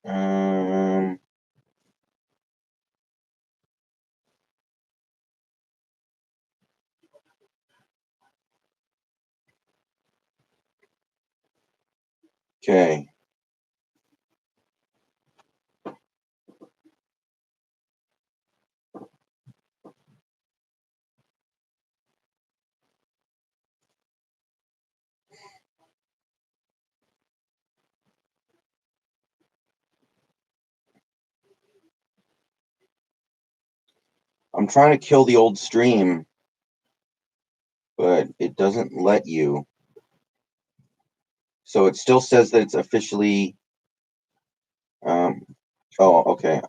Um, okay. I'm trying to kill the old stream, but it doesn't let you. So it still says that it's officially. Um, oh, okay.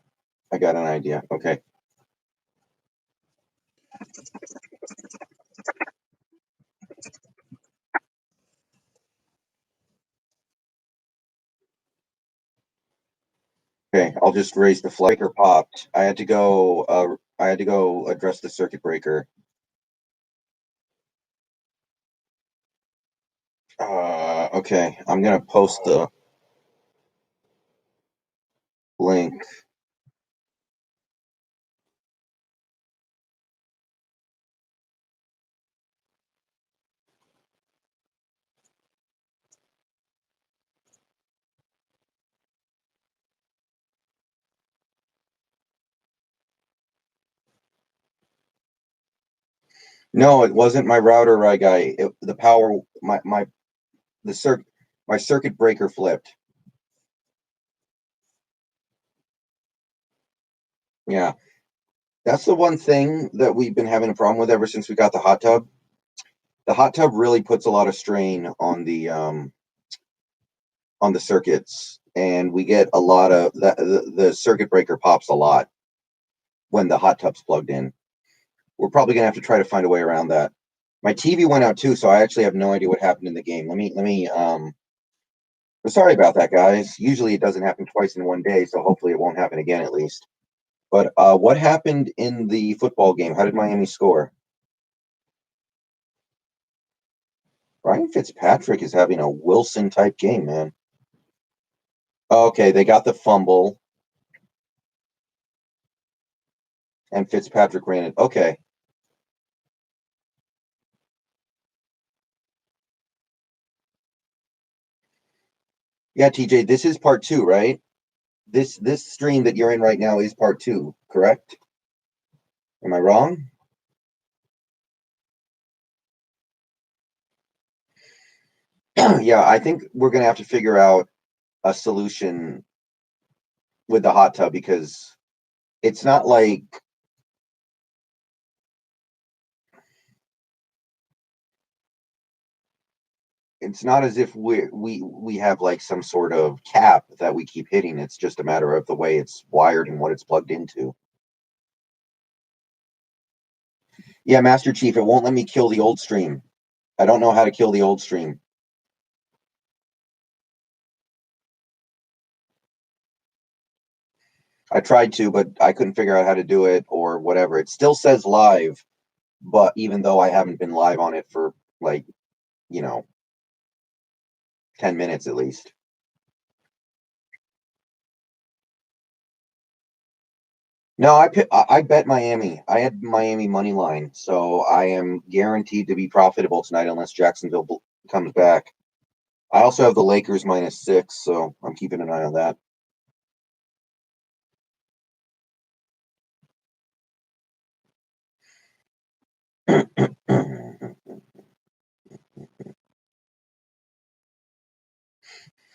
I got an idea. Okay. Okay. I'll just raise the flag. Breaker popped. I had to go. I had to go address the circuit breaker. Okay. I'm gonna post the link. No, it wasn't my router, right guy. The power, the my circuit breaker flipped. Yeah, that's the one thing that we've been having a problem with ever since we got the hot tub. The hot tub really puts a lot of strain on the circuits, and we get a lot of that. The circuit breaker pops a lot when the hot tub's plugged in. We're probably gonna have to try to find a way around that. My TV went out too, so I actually have no idea what happened in the game. Let me. Sorry about that, guys. Usually it doesn't happen twice in one day, so hopefully it won't happen again at least. But what happened in the football game? How did Miami score? Ryan Fitzpatrick is having a Wilson type game, man. Okay, they got the fumble, and Fitzpatrick ran it. Okay. Yeah, TJ, this is part two, right? This stream that you're in right now is part two, correct? Am I wrong? Yeah, I think we're gonna have to figure out a solution with the hot tub because it's not like it's not as if we have like some sort of cap that we keep hitting. It's just a matter of the way it's wired and what it's plugged into. Yeah, Master Chief, it won't let me kill the old stream. I don't know how to kill the old stream. I tried to, but I couldn't figure out how to do it or whatever. It still says live, but even though I haven't been live on it for like, you know, 10 minutes at least. No, I bet Miami. I had Miami money line, so I am guaranteed to be profitable tonight unless Jacksonville comes back. I also have the Lakers -6, so I'm keeping an eye on that.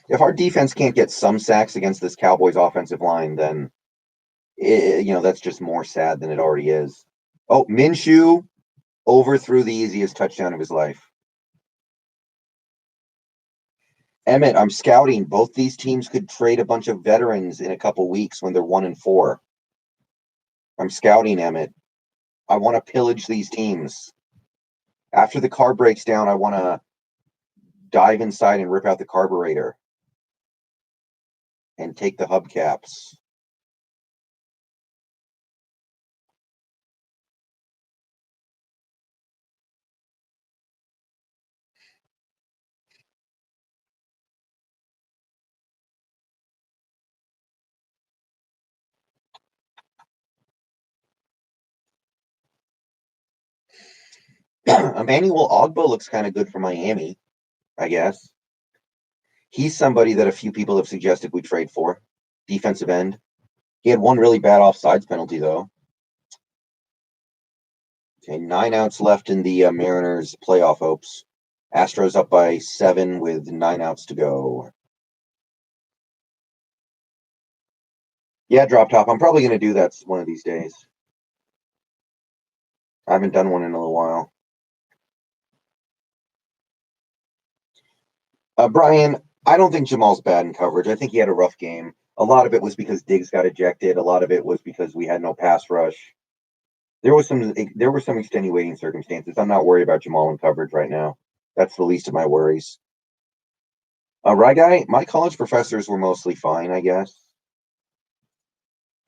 If our defense can't get some sacks against this Cowboys offensive line, then that's just more sad than it already is. Oh, Minshew overthrew the easiest touchdown of his life. Emmett, I'm scouting. Both these teams could trade a bunch of veterans in a couple weeks when they're 1-4. I'm scouting, Emmett. I want to pillage these teams. After the car breaks down, I want to dive inside and rip out the carburetor and take the hubcaps. Emmanuel Ogba looks kind of good for Miami, I guess. He's somebody that a few people have suggested we trade for. Defensive end. He had one really bad offsides penalty, though. Okay, 9 outs left in the Mariners' playoff hopes. Astros up by 7 with 9 outs to go. Yeah, drop top. I'm probably going to do that one of these days. I haven't done one in a little while. Brian, I don't think Jamal's bad in coverage. I think he had a rough game. A lot of it was because Diggs got ejected. A lot of it was because we had no pass rush. There were some extenuating circumstances. I'm not worried about Jamal in coverage right now. That's the least of my worries. Right guy, my college professors were mostly fine, I guess.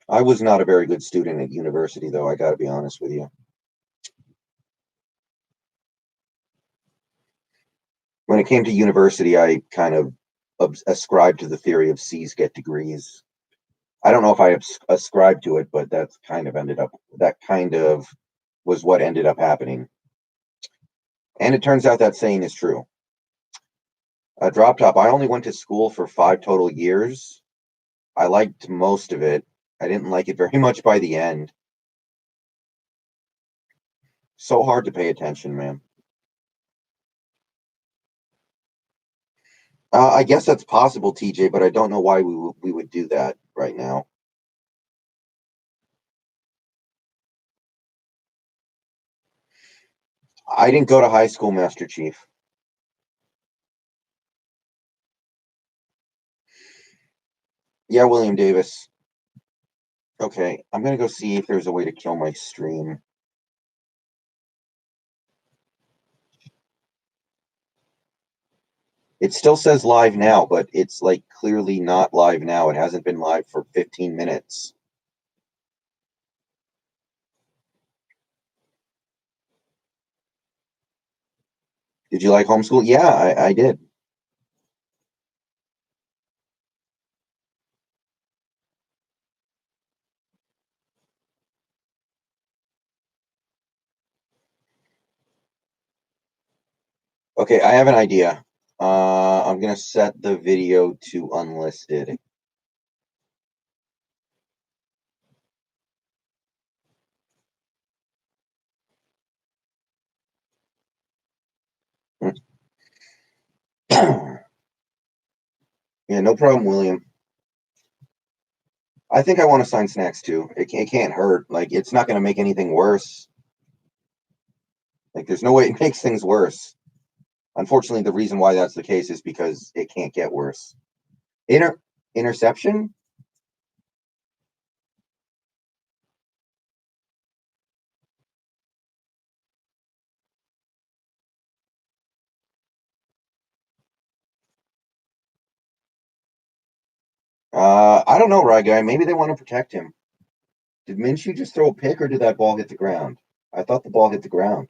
I was not a very good student at university, though. I got to be honest with you. When it came to university, I kind of ascribed to the theory of C's get degrees. I don't know if I ascribed to it, but that kind of was what ended up happening. And it turns out that saying is true. Drop top. I only went to school for 5 total years. I liked most of it. I didn't like it very much by the end. So hard to pay attention, man. I guess that's possible, TJ, but I don't know why we would do that right now. I didn't go to high school, Master Chief. Yeah, William Davis. Okay, I'm gonna go see if there's a way to kill my stream. It still says live now, but it's like clearly not live now. It hasn't been live for 15 minutes. Did you like homeschool? Yeah, I did. Okay, I have an idea. I'm gonna set the video to unlisted. Yeah, no problem, William. I think I want to sign snacks too. It can't hurt. Like it's not going to make anything worse. Like there's no way it makes things worse. Unfortunately, the reason why that's the case is because it can't get worse. Interception? I don't know, right guy. Maybe they want to protect him. Did Minshew just throw a pick or did that ball hit the ground? I thought the ball hit the ground.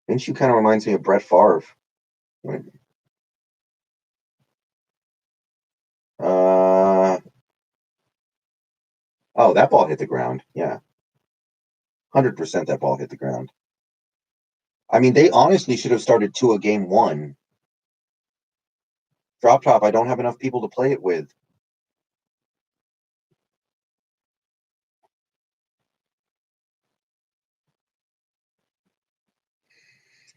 Minshew kind of reminds me of Brett Favre. Uh, oh, that ball hit the ground. Yeah, 100% that ball hit the ground. I mean, they honestly should have started Tua game one. Drop top, I don't have enough people to play it with.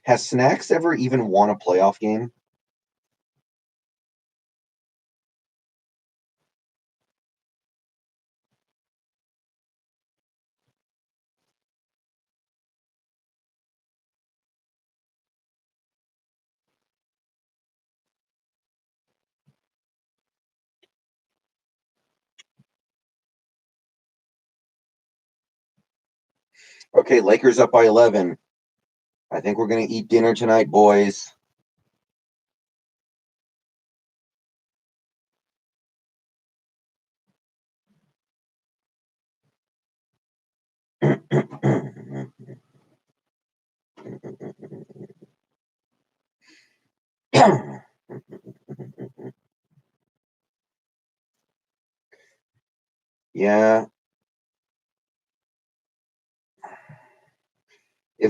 Has Snacks ever even won a playoff game? Okay, Lakers up by 11. I think we're going to eat dinner tonight, boys. Yeah,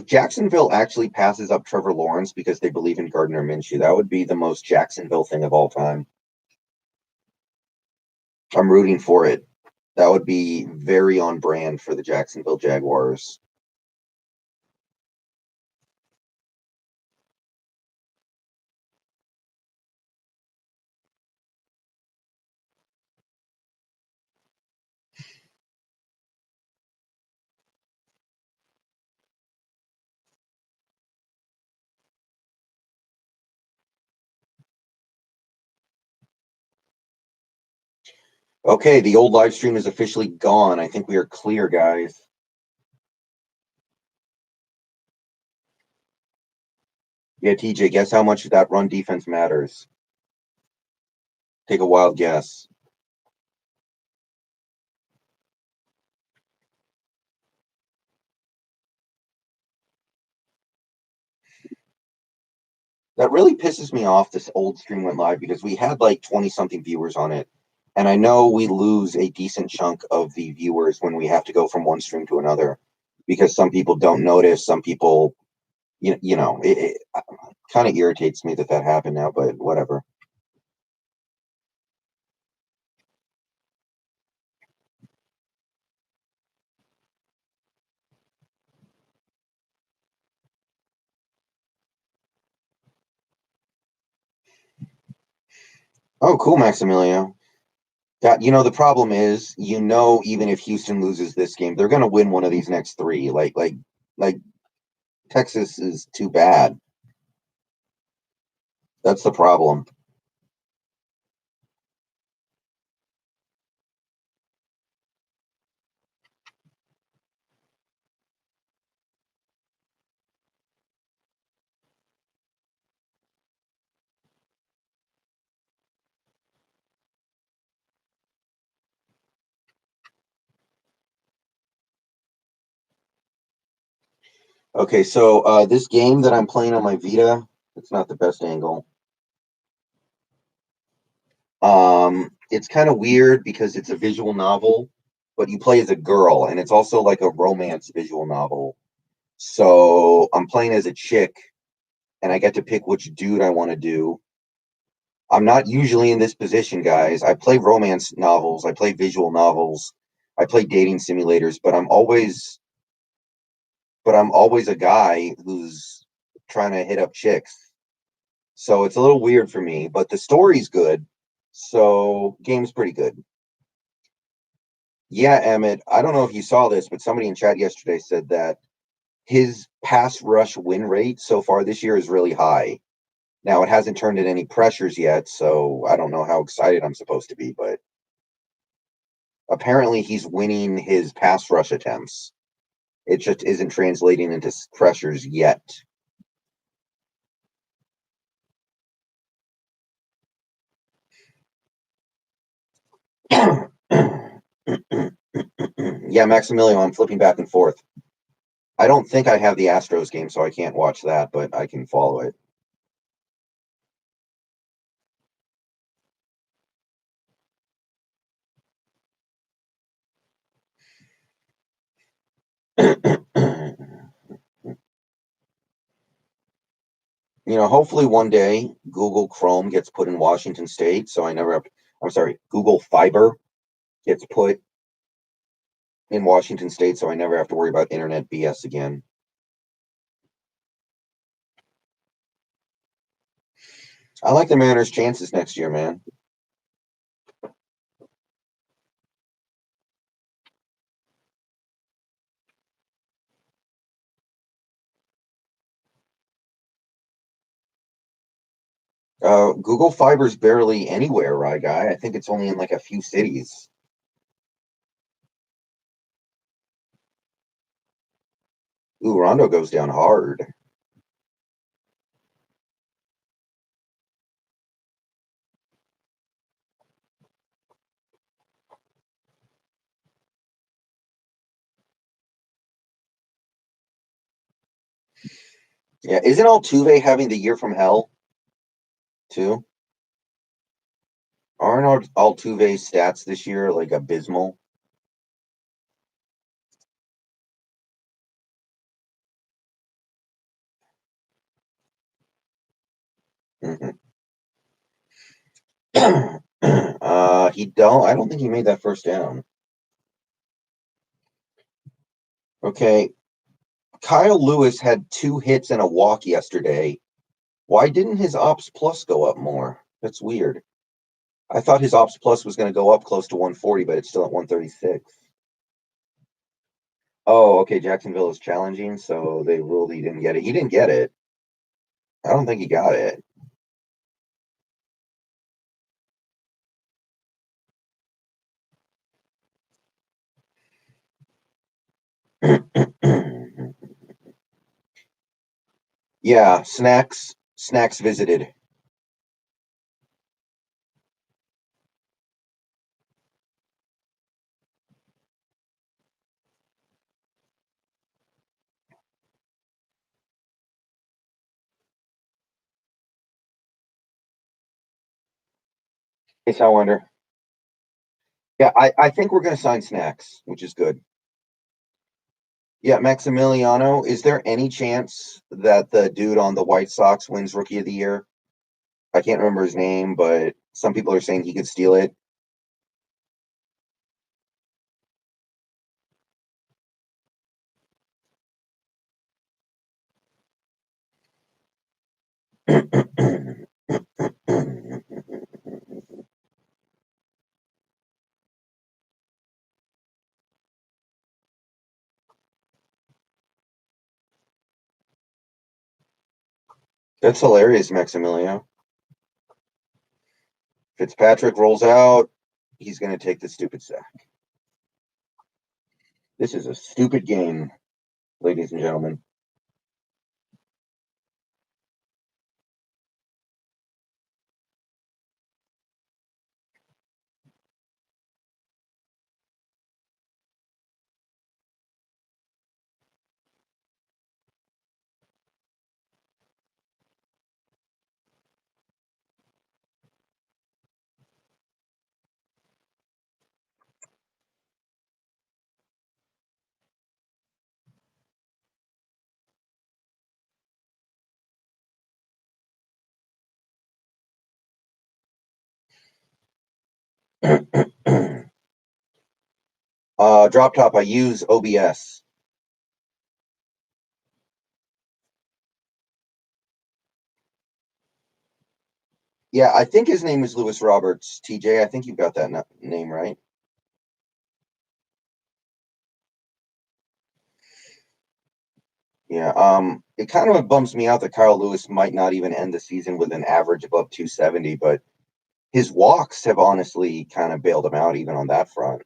If Jacksonville actually passes up Trevor Lawrence because they believe in Gardner Minshew, that would be the most Jacksonville thing of all time. I'm rooting for it. That would be very on brand for the Jacksonville Jaguars. Okay, the old live stream is officially gone. I think we are clear, guys. Yeah, TJ, guess how much that run defense matters? Take a wild guess. That really pisses me off. This old stream went live because we had like 20 something viewers on it. And I know we lose a decent chunk of the viewers when we have to go from one stream to another because some people don't notice. Some people, it kind of irritates me that happened now, but whatever. Oh, cool, Maximiliano. The problem is, even if Houston loses this game, they're going to win one of these next three. Like Texas is too bad. That's the problem. Okay, so this game that I'm playing on my Vita, it's not the best angle. It's kind of weird because it's a visual novel, but you play as a girl, and it's also like a romance visual novel. So I'm playing as a chick, and I get to pick which dude I want to do. I'm not usually in this position, guys. I play romance novels, I play visual novels, I play dating simulators, but I'm always a guy who's trying to hit up chicks. So it's a little weird for me, but the story's good. So game's pretty good. Yeah, Emmett, I don't know if you saw this, but somebody in chat yesterday said that his pass rush win rate so far this year is really high. Now it hasn't turned in any pressures yet, so I don't know how excited I'm supposed to be, but apparently he's winning his pass rush attempts. It just isn't translating into pressures yet. Yeah, Maximilian, I'm flipping back and forth. I don't think I have the Astros game, so I can't watch that, but I can follow it. Hopefully one day Google Chrome gets put in Washington State, so I never have. I'm sorry, Google Fiber gets put in Washington State, so I never have to worry about internet BS again. I like the Mariners' chances next year, man. Google Fiber's barely anywhere, right, guy? I think it's only in like a few cities. Ooh, Rondo goes down hard. Yeah, isn't Altuve having the year from hell too? Aren't Altuve's stats this year like abysmal? Mhm. I don't think he made that first down. Okay. Kyle Lewis had 2 hits and a walk yesterday. Why didn't his ops plus go up more? That's weird. I thought his ops plus was going to go up close to 140, but it's still at 136. Oh, okay. Jacksonville is challenging, so they ruled he didn't get it. He didn't get it. I don't think he got it. Yeah, snacks visited. It's I wonder. Yeah, I think we're going to sign snacks, which is good. Yeah, Maximiliano, is there any chance that the dude on the White Sox wins Rookie of the Year? I can't remember his name, but some people are saying he could steal it. That's hilarious, Maximiliano. Fitzpatrick rolls out. He's going to take the stupid sack. This is a stupid game, ladies and gentlemen. Drop top, I use OBS. Yeah, I think his name is Lewis Roberts. TJ, I think you've got that name right. Yeah, it kind of bums me out that Kyle Lewis might not even end the season with an average above 270, but his walks have honestly kind of bailed him out even on that front.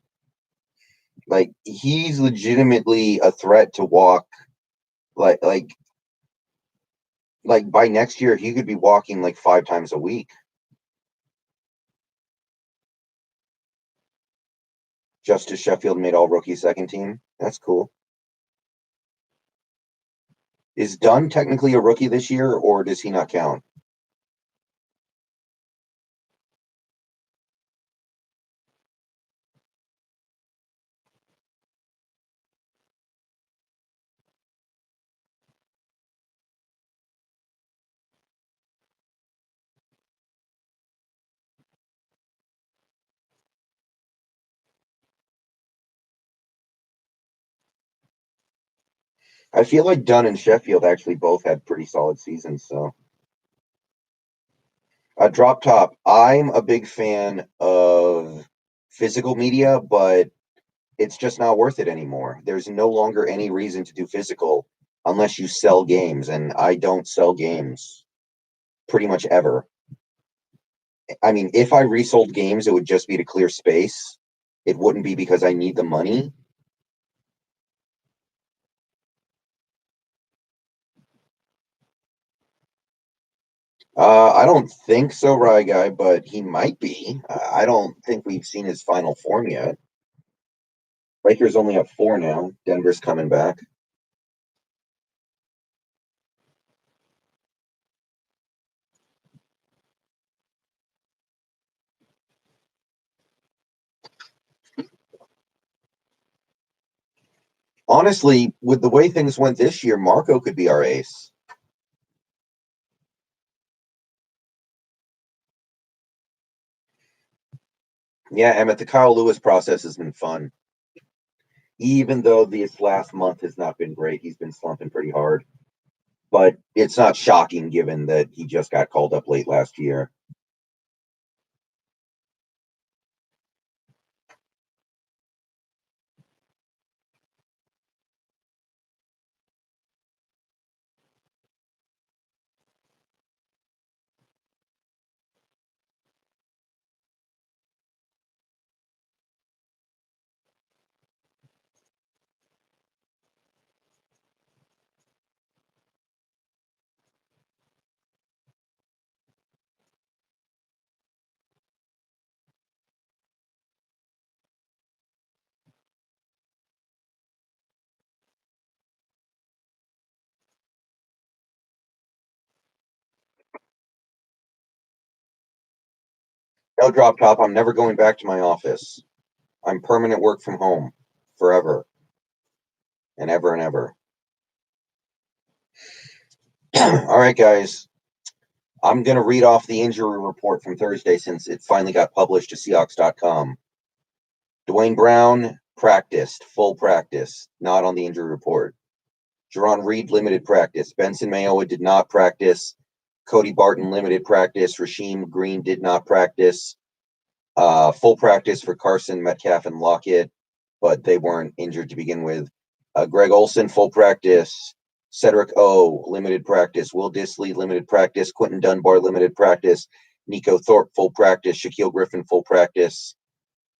Like he's legitimately a threat to walk like like like by next year he could be walking like 5 times a week. Justice Sheffield made all rookie second team. That's cool. Is Dunn technically a rookie this year or does he not count? I feel like Dunn and Sheffield actually both had pretty solid seasons. So, drop top. I'm a big fan of physical media, but it's just not worth it anymore. There's no longer any reason to do physical unless you sell games, and I don't sell games pretty much ever. I mean, if I resold games, it would just be to clear space. It wouldn't be because I need the money. I don't think so, Rye Guy, but he might be. I don't think we've seen his final form yet. Lakers only have 4 now. Denver's coming back. Honestly, with the way things went this year, Marco could be our ace. Yeah, Emmett, the Kyle Lewis process has been fun. Even though this last month has not been great, he's been slumping pretty hard. But it's not shocking given that he just got called up late last year. No drop top. I'm never going back to my office. I'm permanent work from home forever and ever and ever. All right, guys. I'm going to read off the injury report from Thursday since it finally got published to Seahawks.com. Dwayne Brown practiced, full practice, not on the injury report. Jerron Reed, limited practice. Benson Mayowa did not practice. Cody Barton, limited practice. Rasheem Green did not practice. Full practice for Carson, Metcalf, and Lockett, but they weren't injured to begin with. Greg Olson, full practice. Cedric O, limited practice. Will Dissly, limited practice. Quentin Dunbar, limited practice. Nico Thorpe, full practice. Shaquille Griffin, full practice.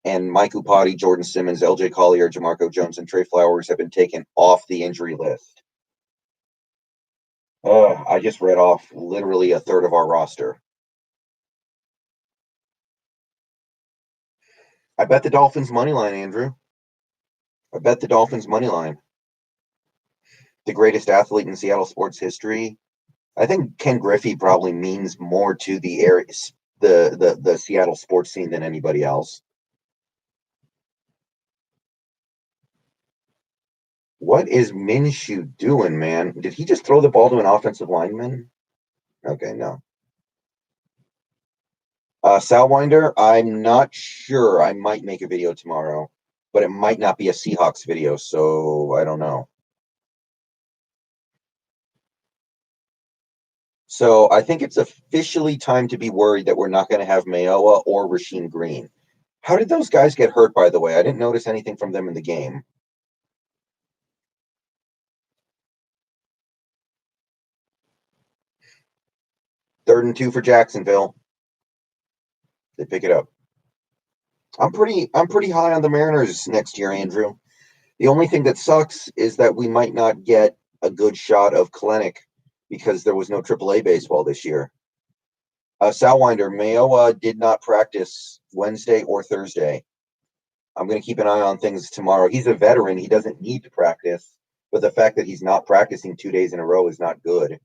And Mike Upati, Jordan Simmons, LJ Collier, Jamarco Jones, and Trey Flowers have been taken off the injury list. I just read off literally a third of our roster. I bet the Dolphins money line, Andrew. I bet the Dolphins money line. The greatest athlete in Seattle sports history. I think Ken Griffey probably means more to the area, the Seattle sports scene than anybody else. What is Minshew doing, man? Did he just throw the ball to an offensive lineman? Okay, no. Salwinder, I'm not sure. I might make a video tomorrow, but it might not be a Seahawks video, so I don't know. So I think it's officially time to be worried that we're not going to have Mayowa or Rasheem Green. How did those guys get hurt, by the way? I didn't notice anything from them in the game. 3rd and 2 for Jacksonville. They pick it up. I'm pretty high on the Mariners next year, Andrew. The only thing that sucks is that we might not get a good shot of Kalenic because there was no AAA baseball this year. Salwinder, Mayowa did not practice Wednesday or Thursday. I'm going to keep an eye on things tomorrow. He's a veteran. He doesn't need to practice, but the fact that he's not practicing 2 days in a row is not good.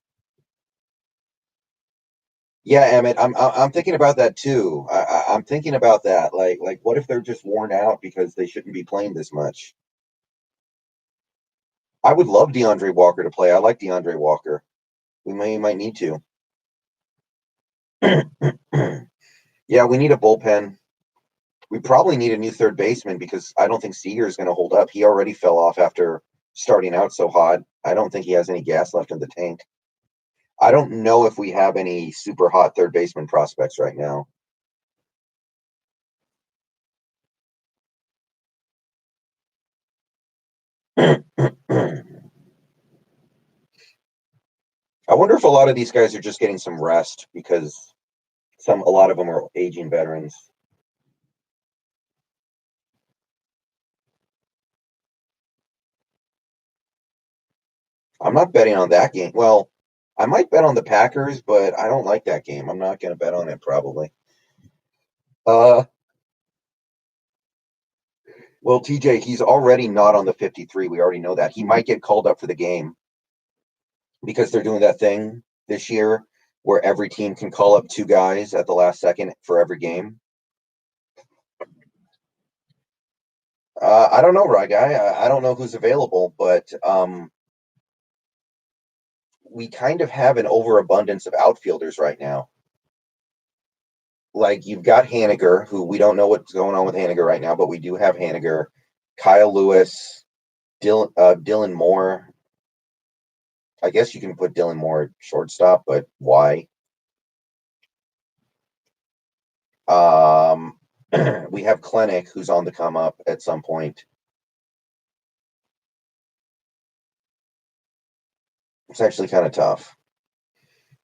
Yeah, Emmett, I'm thinking about that too. I'm thinking about that. Like, what if they're just worn out because they shouldn't be playing this much? I would love DeAndre Walker to play. I like DeAndre Walker. We might need to. Yeah, we need a bullpen. We probably need a new third baseman because I don't think Seager is going to hold up. He already fell off after starting out so hot. I don't think he has any gas left in the tank. I don't know if we have any super hot third baseman prospects right now. I wonder if a lot of these guys are just getting some rest because a lot of them are aging veterans. I'm not betting on that game. Well, I might bet on the Packers, but I don't like that game. I'm not going to bet on it probably. Uh, well, TJ, he's already not on the 53. We already know that. He might get called up for the game because they're doing that thing this year where every team can call up 2 guys at the last second for every game. I don't know, right guy. I don't know who's available, but we kind of have an overabundance of outfielders right now. like you've got Haniger, who we don't know what's going on with Haniger right now, but we do have Haniger, Kyle Lewis, Dylan Moore. I guess you can put Dylan Moore at shortstop, but why? Um, we have Clinic, who's on the come up at some point. It's actually kind of tough.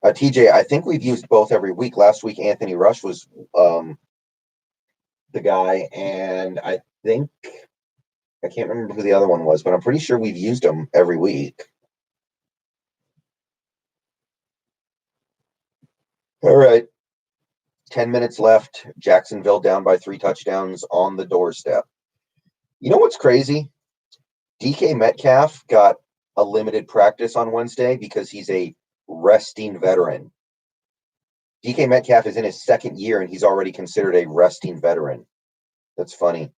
TJ, I think we've used both every week. Last week, Anthony Rush was the guy, and I can't remember who the other one was, but I'm pretty sure we've used them every week. All right. 10 minutes left. Jacksonville down by 3 touchdowns on the doorstep. You know what's crazy? DK Metcalf got a limited practice on Wednesday because he's a resting veteran. DK Metcalf is in his second year and he's already considered a resting veteran. That's funny.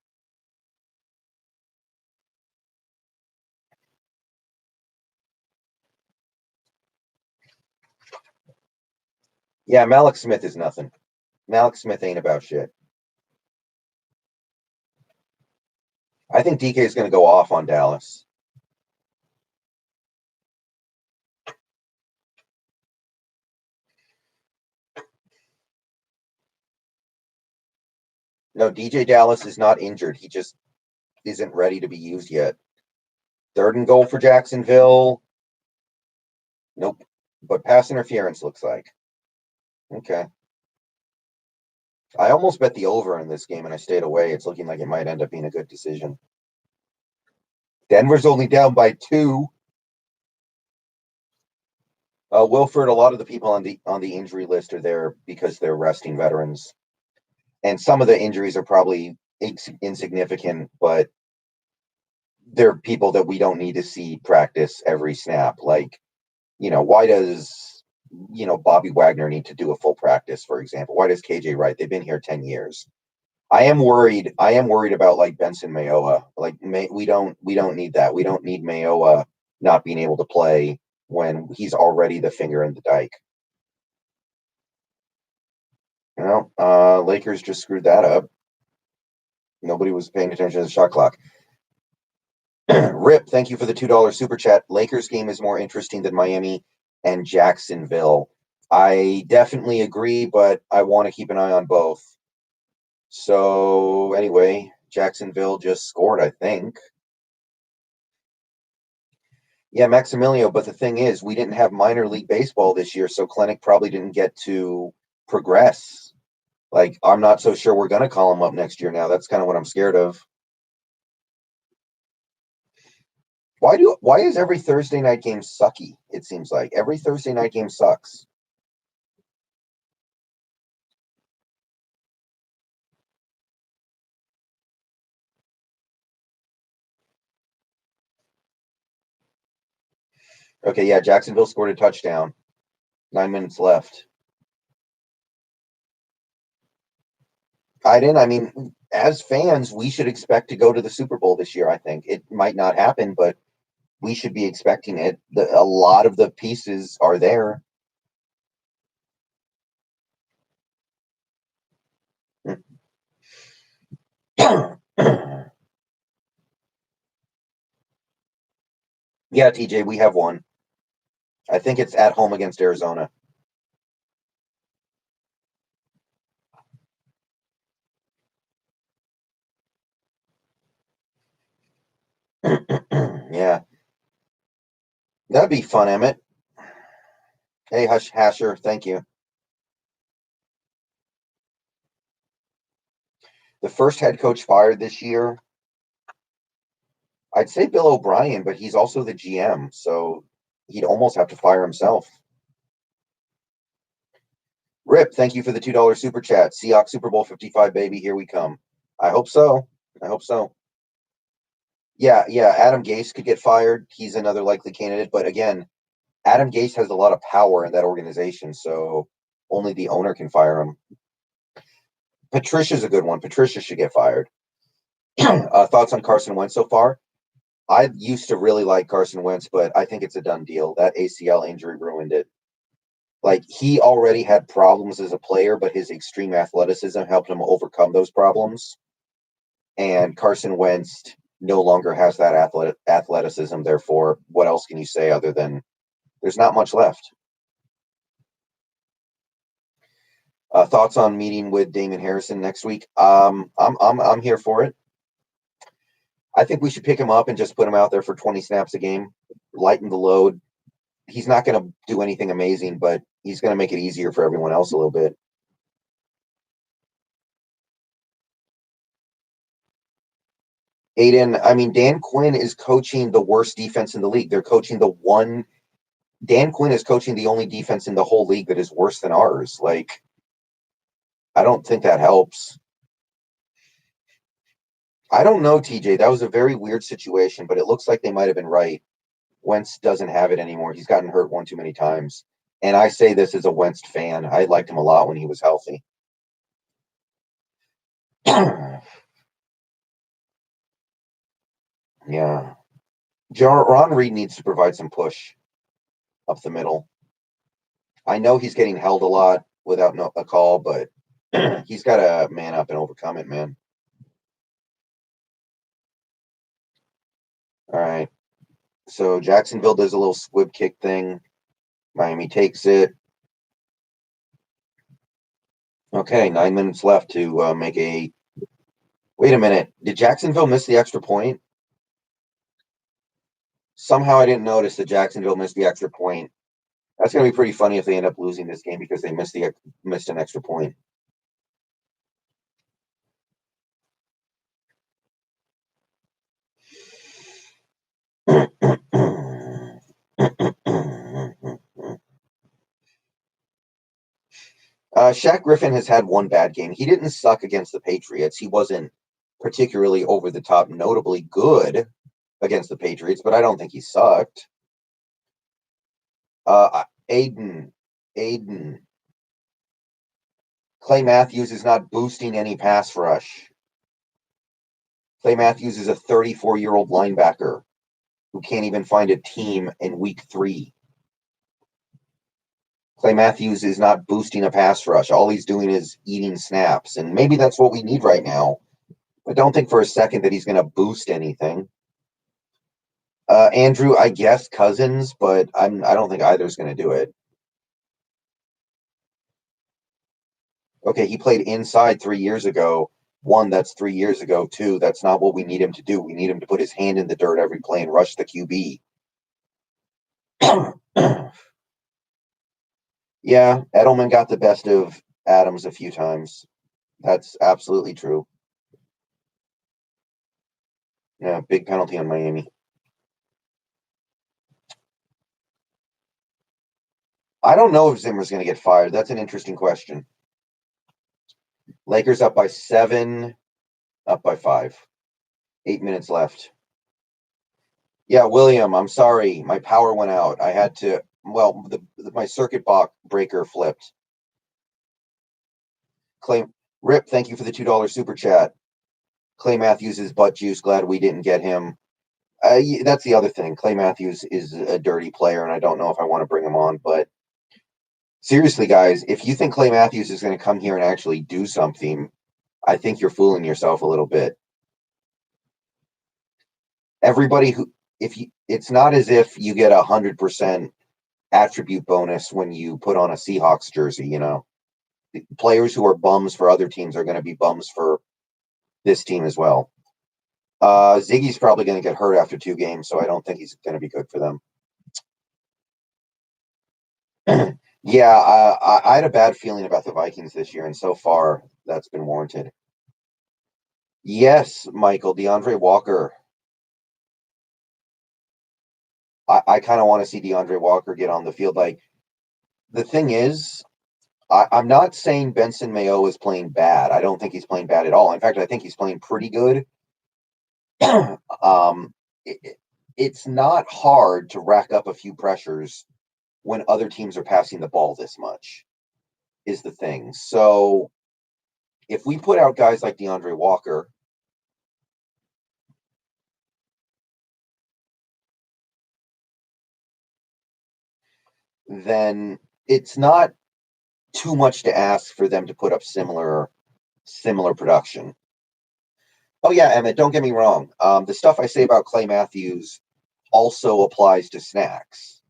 Yeah, Malik Smith is nothing. Malik Smith ain't about shit. I think DK is going to go off on Dallas. No, DJ Dallas is not injured. He just isn't ready to be used yet. Third and goal for Jacksonville. Nope. But pass interference looks like. Okay. I almost bet the over in this game and I stayed away. It's looking like it might end up being a good decision. Denver's only down by 2. Wilford, a lot of the people on the injury list are there because they're resting veterans. And some of the injuries are probably insignificant, but they're people that we don't need to see practice every snap. Like, why does Bobby Wagner need to do a full practice, for example? Why does KJ Wright? They've been here 10 years. I am worried about like Benson Mayowa. Like we don't need that. We don't need Mayowa not being able to play when he's already the finger in the dike. Lakers just screwed that up. Nobody was paying attention to the shot clock. Rip, thank you for the $2 super chat. Lakers game is more interesting than Miami and Jacksonville. I definitely agree, but I want to keep an eye on both. So anyway, Jacksonville just scored, I think. Yeah, Maximilio, but the thing is, we didn't have minor league baseball this year, so Clinic probably didn't get to progress. Like, I'm not so sure we're going to call him up next year now. That's kind of what I'm scared of. Why is every Thursday night game sucky? It seems like every Thursday night game sucks. Okay, yeah, Jacksonville scored a touchdown. 9 minutes left. I mean, as fans, we should expect to go to the Super Bowl this year, I think. It might not happen, but we should be expecting it. A lot of the pieces are there. Yeah, TJ, we have one. I think it's at home against Arizona. Yeah. That'd be fun, Emmett. Hey, Hush Hasher, thank you. The first head coach fired this year, I'd say Bill O'Brien, but he's also the GM, so he'd almost have to fire himself. Rip, thank you for the $2 super chat. Seahawks Super Bowl 55, baby. Here we come. I hope so. I hope so. Yeah. Adam Gase could get fired. He's another likely candidate. But again, Adam Gase has a lot of power in that organization, so only the owner can fire him. Patricia's a good one. Patricia should get fired. Thoughts on Carson Wentz so far? I used to really like Carson Wentz, but I think it's a done deal. That ACL injury ruined it. Like, he already had problems as a player, but his extreme athleticism helped him overcome those problems. And Carson Wentz no longer has that athleticism. Therefore, what else can you say other than there's not much left? Thoughts on meeting with Damon Harrison next week? I'm here for it. I think we should pick him up and just put him out there for 20 snaps a game, lighten the load. He's not going to do anything amazing, but he's going to make it easier for everyone else a little bit. Aiden, I mean, Dan Quinn is coaching the worst defense in the league. They're coaching Dan Quinn is coaching the only defense in the whole league that is worse than ours. Like, I don't think that helps. I don't know, TJ. That was a very weird situation, but it looks like they might have been right. Wentz doesn't have it anymore. He's gotten hurt one too many times. And I say this as a Wentz fan. I liked him a lot when he was healthy. Yeah. Ron Reed needs to provide some push up the middle. I know he's getting held a lot without a call, but he's got to man up and overcome it, man. All right. So Jacksonville does a little squib kick thing. Miami takes it. Okay, 9 minutes left to make a. Wait a minute. Did Jacksonville miss the extra point? Somehow I didn't notice that Jacksonville missed the extra point. That's going to be pretty funny if they end up losing this game because they missed an extra point. Shaq Griffin has had one bad game. He didn't suck against the Patriots. He wasn't particularly over the top, notably good against the Patriots, but I don't think he sucked. Aiden. Clay Matthews is not boosting any pass rush. Clay Matthews is a 34-year-old linebacker who can't even find a team in week 3. Clay Matthews is not boosting a pass rush. All he's doing is eating snaps, and maybe that's what we need right now. But don't think for a second that he's going to boost anything. Andrew, I guess Cousins, but I don't think either's going to do it. Okay, he played inside 3 years ago. 1, that's 3 years ago. 2, that's not what we need him to do. We need him to put his hand in the dirt every play and rush the QB. Yeah, Edelman got the best of Adams a few times. That's absolutely true. Yeah, big penalty on Miami. I don't know if Zimmer's going to get fired. That's an interesting question. Lakers up by 7, up by 5. 8 minutes left. Yeah, William, I'm sorry. My power went out. I had to, well, my circuit box breaker flipped. Rip, thank you for the $2 super chat. Clay Matthews is butt juice. Glad we didn't get him. That's the other thing. Clay Matthews is a dirty player, and I don't know if I want to bring him on. But seriously, guys, if you think Clay Matthews is going to come here and actually do something, I think you're fooling yourself a little bit. Everybody it's not as if you get 100% attribute bonus when you put on a Seahawks jersey. Players who are bums for other teams are going to be bums for this team as well. Ziggy's probably going to get hurt after 2 games, so I don't think he's going to be good for them. Yeah, I had a bad feeling about the Vikings this year, and so far that's been warranted. Yes, Michael, DeAndre Walker. I kind of want to see DeAndre Walker get on the field. Like, the thing is, I'm not saying Benson Mayo is playing bad. I don't think he's playing bad at all. In fact, I think he's playing pretty good. It's not hard to rack up a few pressures when other teams are passing the ball this much, is the thing. So if we put out guys like DeAndre Walker, then it's not too much to ask for them to put up similar production. Oh yeah, Emmett, don't get me wrong. The stuff I say about Clay Matthews also applies to Snacks.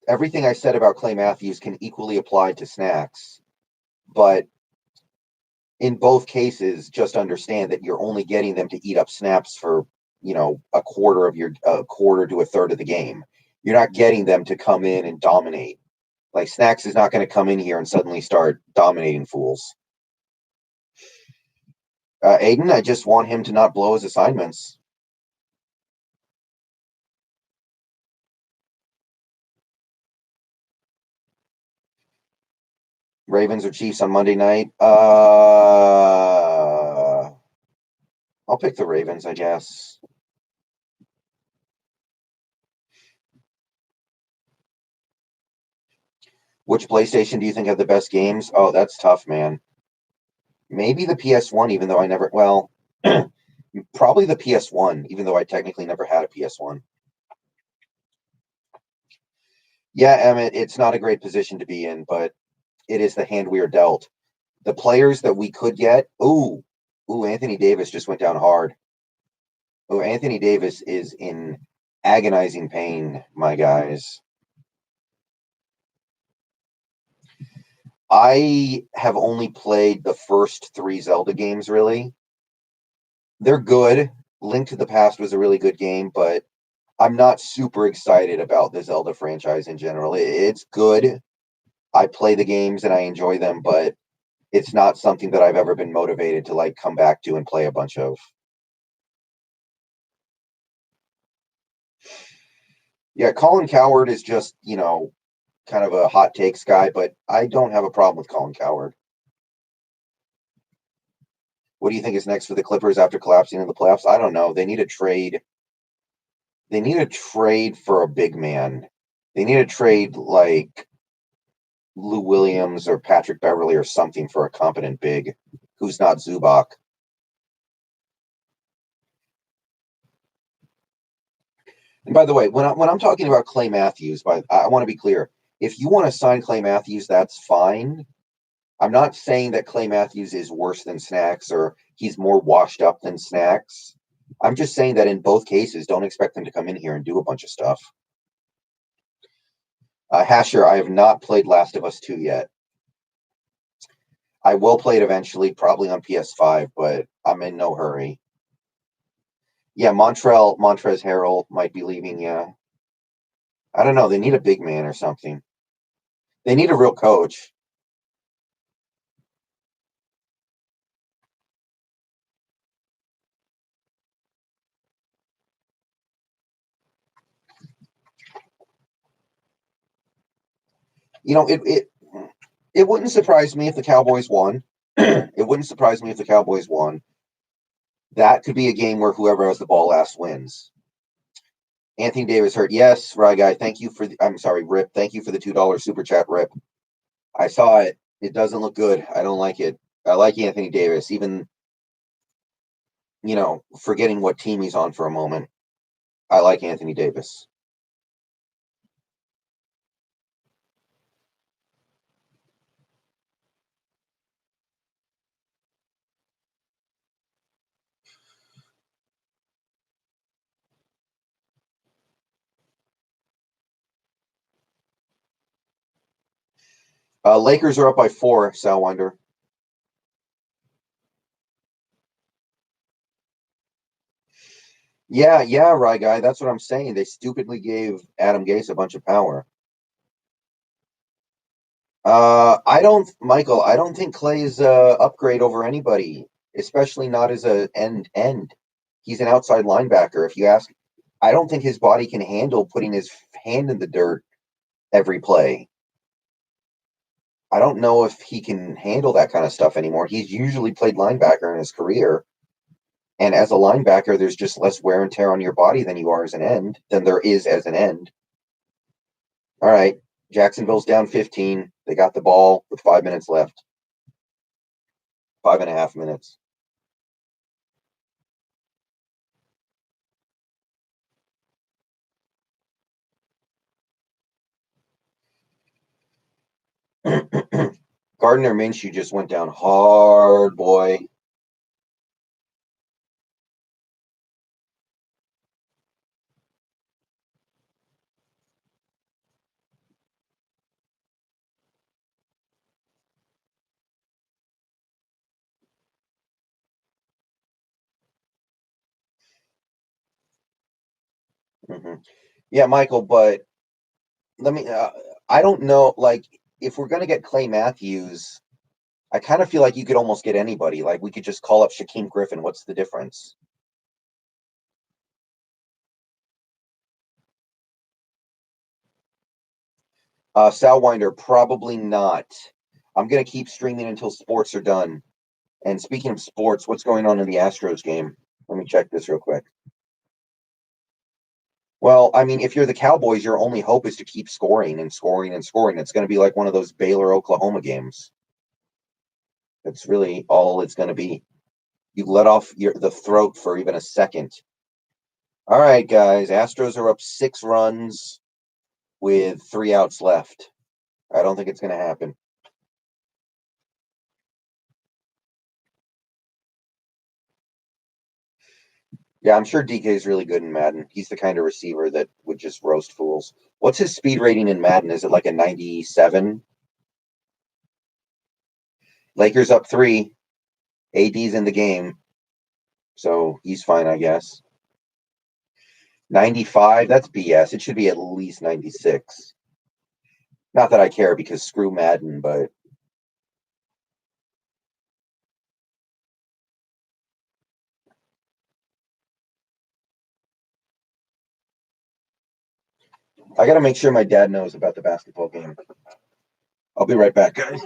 Everything I said about Clay Matthews can equally apply to Snacks, but in both cases, just understand that you're only getting them to eat up snaps for, a quarter to a third of the game. You're not getting them to come in and dominate. Like Snacks is not going to come in here and suddenly start dominating fools. Aiden, I just want him to not blow his assignments. Ravens or Chiefs on Monday night. I'll pick the Ravens, I guess. Which PlayStation do you think have the best games? Oh, that's tough, man. Maybe the PS1, even though I never. Well, probably the PS1, even though I technically never had a PS1. Yeah, Emmett, it's not a great position to be in, but it is the hand we are dealt. The players that we could get. Anthony Davis just went down hard. Oh, Anthony Davis is in agonizing pain, my guys. I have only played the first 3 Zelda games, really. They're good. Link to the Past was a really good game, but I'm not super excited about the Zelda franchise in general. It's good. I play the games and I enjoy them, but it's not something that I've ever been motivated to like come back to and play a bunch of. Yeah, Colin Coward is just, kind of a hot takes guy, but I don't have a problem with Colin Coward. What do you think is next for the Clippers after collapsing in the playoffs? I don't know. They need a trade. They need a trade for a big man. They need a trade like Lou Williams or Patrick Beverly or something for a competent big who's not Zubac. And by the way, when I'm talking about Clay Matthews, I want to be clear. If you want to sign Clay Matthews, that's fine. I'm not saying that Clay Matthews is worse than Snacks or he's more washed up than Snacks. I'm just saying that in both cases, don't expect them to come in here and do a bunch of stuff. Hasher, I have not played Last of Us 2 yet. I will play it eventually, probably on PS5, but I'm in no hurry. Yeah, Montrez Harrell might be leaving. Yeah, I don't know. They need a big man or something. They need a real coach. It wouldn't surprise me if the Cowboys won. It wouldn't surprise me if the Cowboys won. That could be a game where whoever has the ball last wins. Anthony Davis hurt. Yes, Rye Guy. Thank you for. I'm sorry, Rip. Thank you for the $2 super chat, Rip. I saw it. It doesn't look good. I don't like it. I like Anthony Davis, even forgetting what team he's on for a moment. I like Anthony Davis. Lakers are up by 4. Salwinder. Yeah, Rye Guy. That's what I'm saying. They stupidly gave Adam Gase a bunch of power. Michael. I don't think Clay's upgrade over anybody, especially not as a end. He's an outside linebacker. If you ask, I don't think his body can handle putting his hand in the dirt every play. I don't know if he can handle that kind of stuff anymore. He's usually played linebacker in his career, and as a linebacker, there's just less wear and tear on your body than you are as an end than there is as an end. All right, Jacksonville's down 15. They got the ball with 5 minutes left. 5.5 minutes. Gardner Minshew just went down hard, boy. Hmm. Yeah, Michael, but let me. I don't know. Like, if we're gonna get Clay Matthews, I kind of feel like you could almost get anybody. Like, we could just call up Shaquem Griffin. What's the difference? Salwinder, probably not. I'm gonna keep streaming until sports are done. And speaking of sports, what's going on in the Astros game? Let me check this real quick. Well, I mean, if you're the Cowboys, your only hope is to keep scoring and scoring and scoring. It's going to be like one of those Baylor Oklahoma games. That's really all it's going to be. You let off the throat for even a second. All right, guys. Astros are up 6 runs with 3 outs left. I don't think it's going to happen. Yeah, I'm sure DK is really good in Madden. He's the kind of receiver that would just roast fools. What's his speed rating in Madden? Is it like a 97? Lakers up 3. AD's in the game, so he's fine, I guess. 95, that's BS. It should be at least 96. Not that I care because screw Madden, but I got to make sure my dad knows about the basketball game. I'll be right back, guys.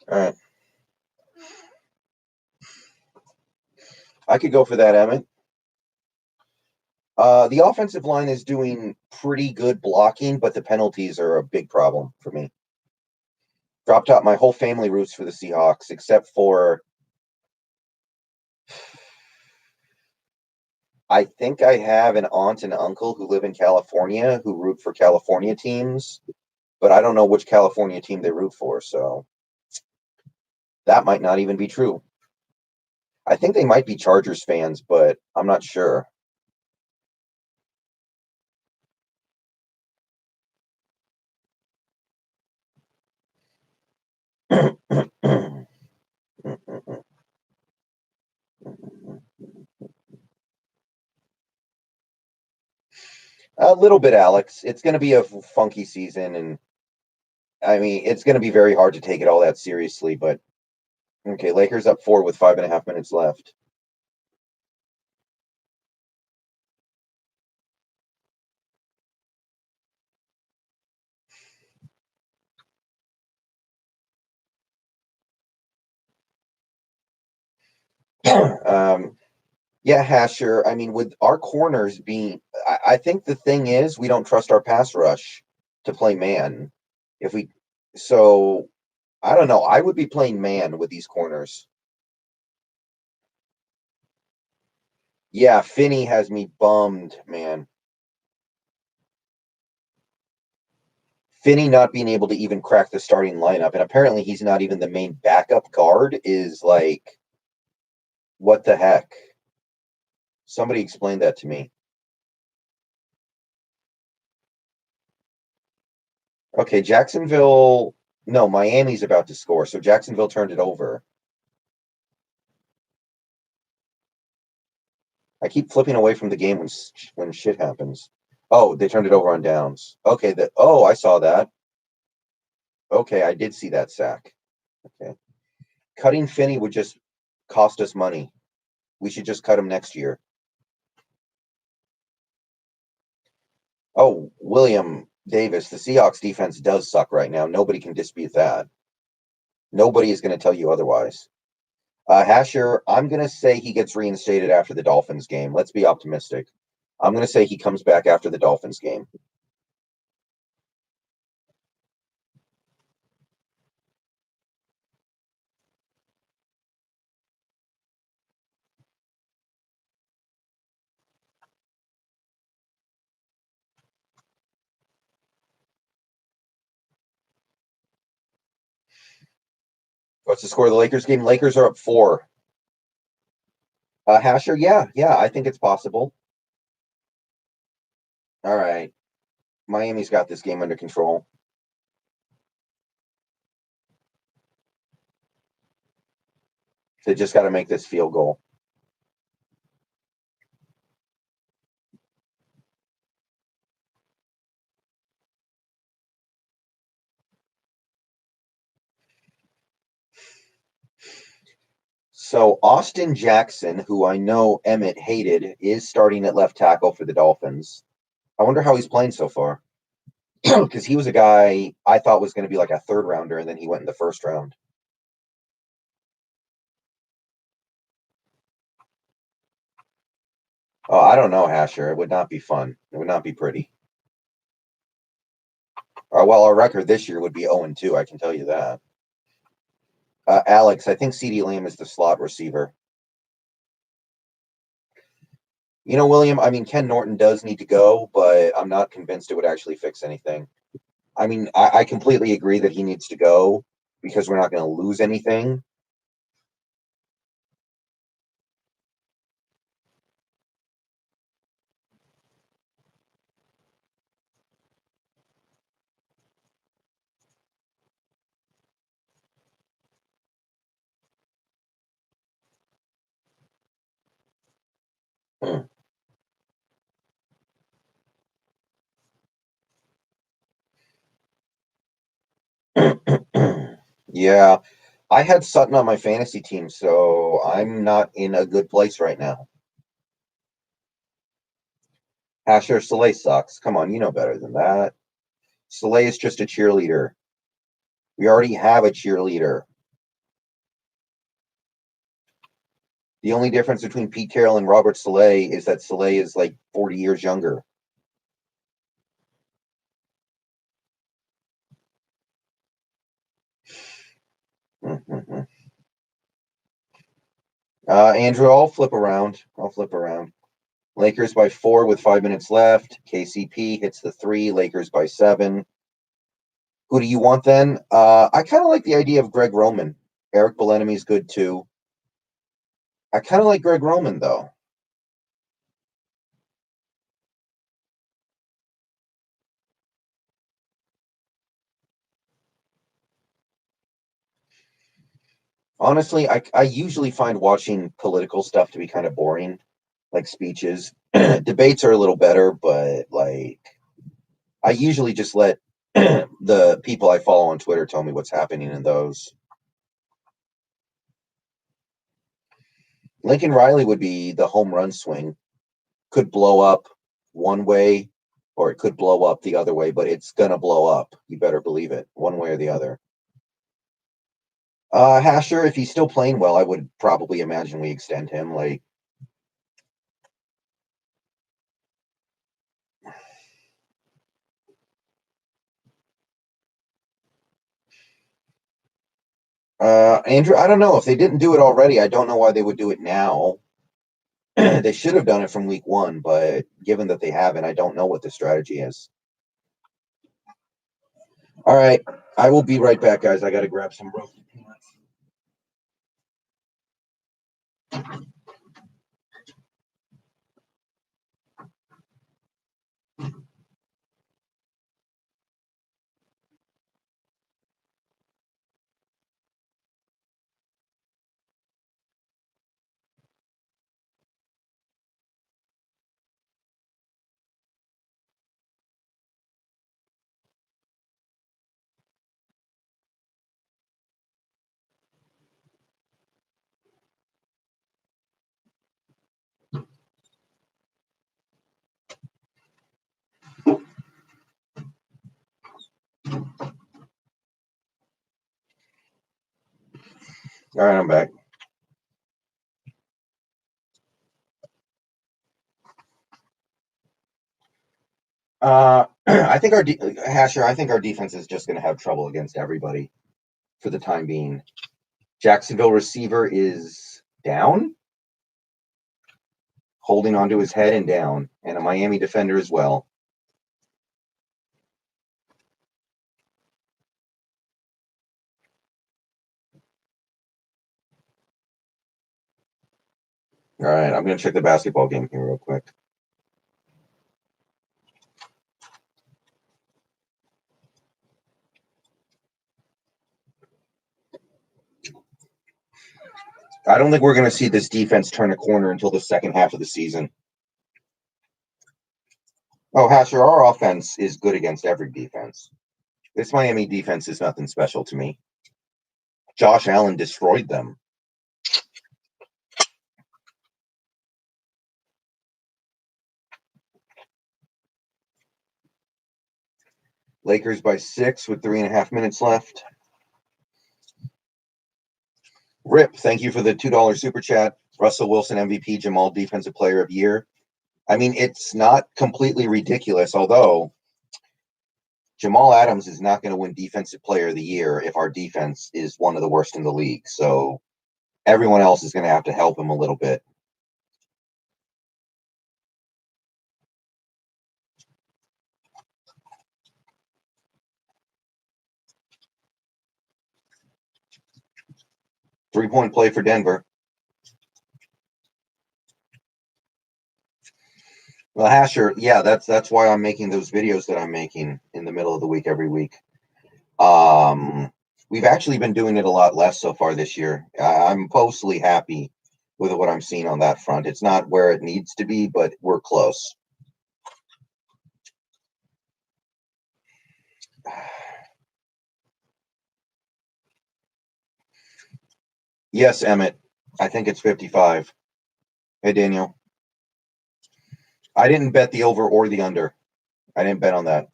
All right. I could go for that, Emmett. The offensive line is doing pretty good blocking, but the penalties are a big problem for me. Drop top, my whole family roots for the Seahawks, except for I think I have an aunt and uncle who live in California who root for California teams, but I don't know which California team they root for, so that might not even be true. I think they might be Chargers fans, but I'm not sure. A little bit, Alex. It's going to be a funky season, and I mean, it's going to be very hard to take it all that seriously. But okay, Lakers up 4 with 5.5 minutes left. um, yeah, Hasher. I mean, with our corners being, I think the thing is we don't trust our pass rush to play man. If we, so I don't know. I would be playing man with these corners. Yeah, Finney has me bummed, man. Finney not being able to even crack the starting lineup, and apparently he's not even the main backup guard, is like, what the heck? Somebody explain that to me. Okay, Jacksonville. No, Miami's about to score, so Jacksonville turned it over. I keep flipping away from the game when shit happens. Oh, they turned it over on downs. Okay, I saw that. Okay, I did see that sack. Okay, cutting Finney would just cost us money. We should just cut him next year. Oh, William Davis, the Seahawks defense does suck right now. Nobody can dispute that. Nobody is going to tell you otherwise. Hasher, I'm going to say he gets reinstated after the Dolphins game. Let's be optimistic. I'm going to say he comes back after the Dolphins game. What's the score of the Lakers game? Lakers are up 4. Hasher, yeah, I think it's possible. All right. Miami's got this game under control. They just got to make this field goal. So Austin Jackson, who I know Emmett hated, is starting at left tackle for the Dolphins. I wonder how he's playing so far. Because he was a guy I thought was going to be like a third rounder, and then he went in the first round. Oh, I don't know, Hasher. It would not be fun. It would not be pretty. Well, our record this year would be 0-2. I can tell you that. Alex, I think CeeDee Lamb is the slot receiver. William, I mean, Ken Norton does need to go, but I'm not convinced it would actually fix anything. I mean, I completely agree that he needs to go because we're not going to lose anything. Yeah, I had Sutton on my fantasy team, so I'm not in a good place right now. Asher Soleil sucks. Come on, you know better than that. Soleil is just a cheerleader. We already have a cheerleader. The only difference between Pete Carroll and Robert Soleil is that Soleil is like 40 years younger. Andrew, I'll flip around. Lakers by 4 with 5 minutes left. KCP hits the 3. Lakers by 7. Who do you want then? I kind of like the idea of Greg Roman. Eric Bieniemy's good too. I kind of like Greg Roman though. Honestly, I usually find watching political stuff to be kind of boring, like speeches. Debates are a little better, but like I usually just let the people I follow on Twitter tell me what's happening in those. Lincoln Riley would be the home run swing. Could blow up one way or it could blow up the other way, but it's gonna blow up. You better believe it, one way or the other. Hasher, if he's still playing well, I would probably imagine we extend him. Like, Andrew, I don't know if they didn't do it already. I don't know why they would do it now. They should have done it from week 1, but given that they haven't, I don't know what the strategy is. All right, I will be right back, guys. I got to grab some roasted peanuts. All right, I'm back. I think Hasher. I think our defense is just going to have trouble against everybody for the time being. Jacksonville receiver is down, holding onto his head and down, and a Miami defender as well. All right, I'm going to check the basketball game here real quick. I don't think we're going to see this defense turn a corner until the second half of the season. Oh, Hasher, our offense is good against every defense. This Miami defense is nothing special to me. Josh Allen destroyed them. Lakers by 6 with 3.5 minutes left. Rip, thank you for the $2 super chat. Russell Wilson MVP, Jamal Defensive Player of Year. I mean, it's not completely ridiculous, although Jamal Adams is not going to win Defensive Player of the Year if our defense is one of the worst in the league. So everyone else is going to have to help him a little bit. Three-point play for Denver. Well, Hasher, yeah, that's why I'm making those videos that I'm making in the middle of the week every week. We've actually been doing it a lot less so far this year. I'm mostly happy with what I'm seeing on that front. It's not where it needs to be, but we're close. Yes, Emmett. I think it's 55. Hey, Daniel. I didn't bet the over or the under. I didn't bet on that.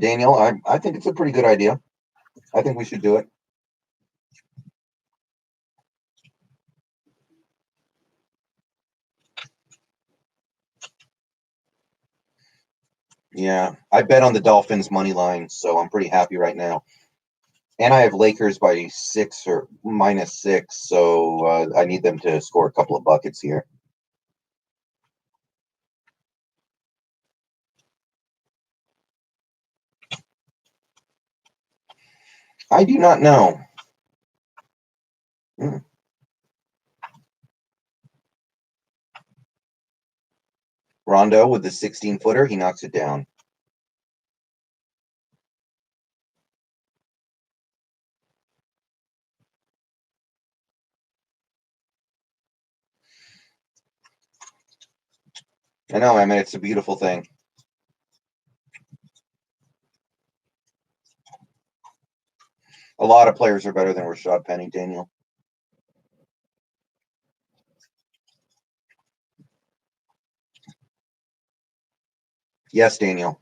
Daniel, I think it's a pretty good idea. I think we should do it. Yeah, I bet on the Dolphins money line, so I'm pretty happy right now. And I have Lakers by 6 or -6, so I need them to score a couple of buckets here. I do not know. Rondo with the 16-footer, he knocks it down. I know, I mean, it's a beautiful thing. A lot of players are better than Rashad Penny, Daniel. Yes, Daniel.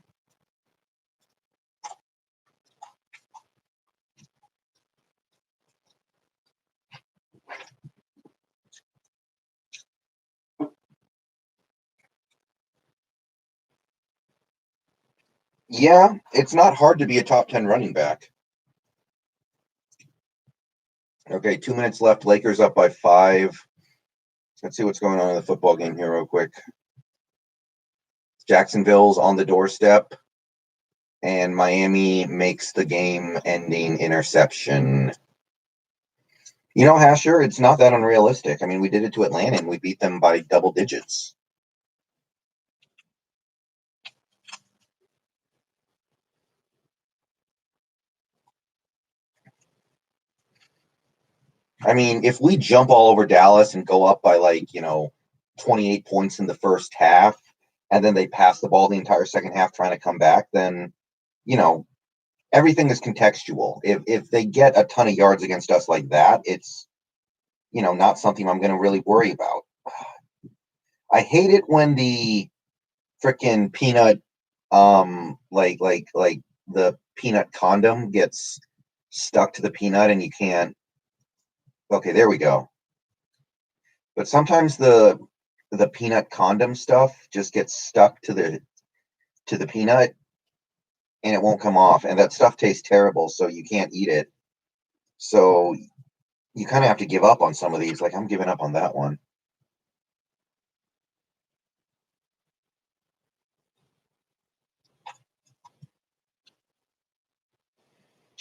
Yeah, it's not hard to be a top 10 running back. Okay, 2 minutes left. Lakers up by 5. Let's see what's going on in the football game here real quick. Jacksonville's on the doorstep, and Miami makes the game-ending interception. You know, Hasher, it's not that unrealistic. I mean, we did it to Atlanta, and we beat them by double digits. I mean, if we jump all over Dallas and go up by 28 points in the first half, and then they pass the ball the entire second half trying to come back, then, everything is contextual. If they get a ton of yards against us like that, it's, not something I'm going to really worry about. I hate it when the freaking peanut, like the peanut condom gets stuck to the peanut and you can't. Okay, there we go. But sometimes the peanut condom stuff just gets stuck to to the peanut and it won't come off. And that stuff tastes terrible, so you can't eat it. So you kind of have to give up on some of these. Like, I'm giving up on that one.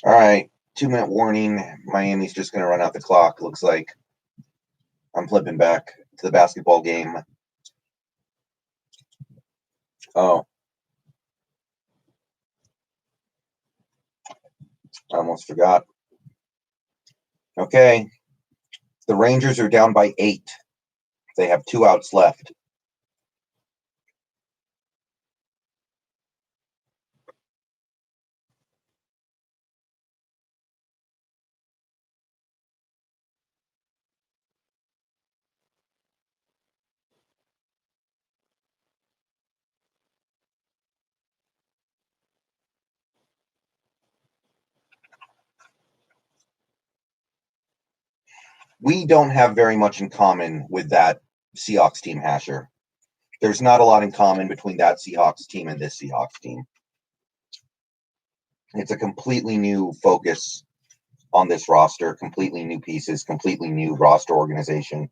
All right, 2-minute warning. Miami's just going to run out the clock. Looks like I'm flipping back to the basketball game. Oh, I almost forgot. Okay, the Rangers are down by 8. They have 2 outs left. We don't have very much in common with that Seahawks team, Hasher. There's not a lot in common between that Seahawks team and this Seahawks team. It's a completely new focus on this roster, completely new pieces, completely new roster organization.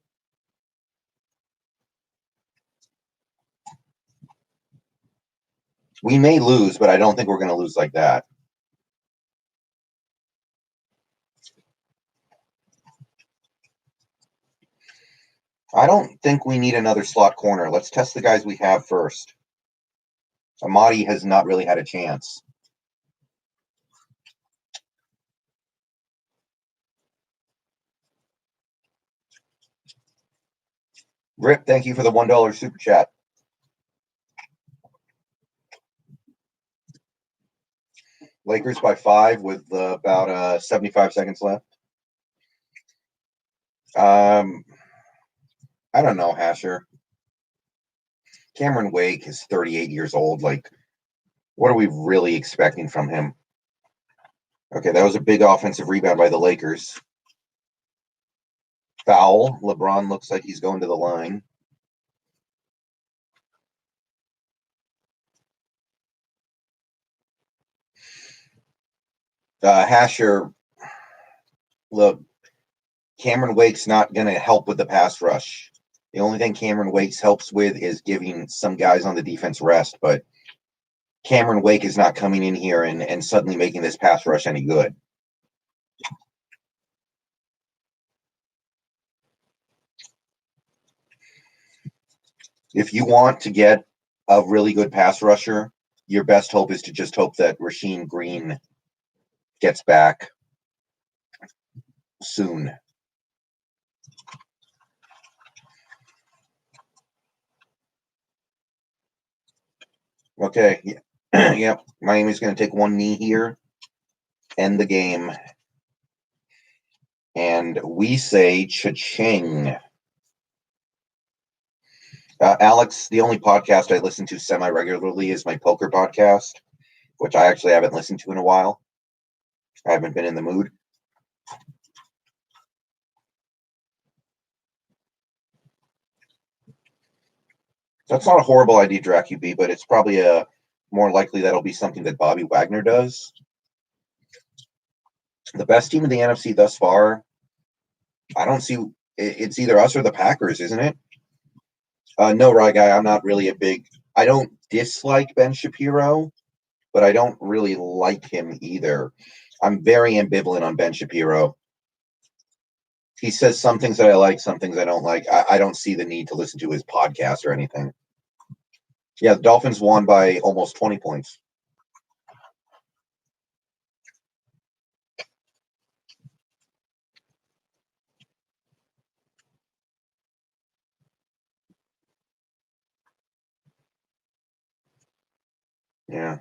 We may lose, but I don't think we're going to lose like that. I don't think we need another slot corner. Let's test the guys we have first. Amadi has not really had a chance. Rip, thank you for the $1 super chat. Lakers by 5 with about 75 seconds left. I don't know, Hasher. Cameron Wake is 38 years old. Like, what are we really expecting from him? Okay, that was a big offensive rebound by the Lakers. Foul. LeBron looks like he's going to the line. Hasher, look, Cameron Wake's not going to help with the pass rush. The only thing Cameron Wake helps with is giving some guys on the defense rest, but Cameron Wake is not coming in here and suddenly making this pass rush any good. If you want to get a really good pass rusher, your best hope is to just hope that Rasheem Green gets back soon. Okay, yep. Miami's going to take one knee here, end the game, and we say cha-ching. Alex, the only podcast I listen to semi-regularly is my poker podcast, which I actually haven't listened to in a while. I haven't been in the mood. That's not a horrible idea, DracuB, but it's probably more likely that'll be something that Bobby Wagner does. The best team in the NFC thus far, I don't see. It's either us or the Packers, isn't it? No, right, guy. I'm not really a big. I don't dislike Ben Shapiro, but I don't really like him either. I'm very ambivalent on Ben Shapiro. He says some things that I like, some things I don't like. I don't see the need to listen to his podcast or anything. Yeah, the Dolphins won by almost 20 points. Yeah.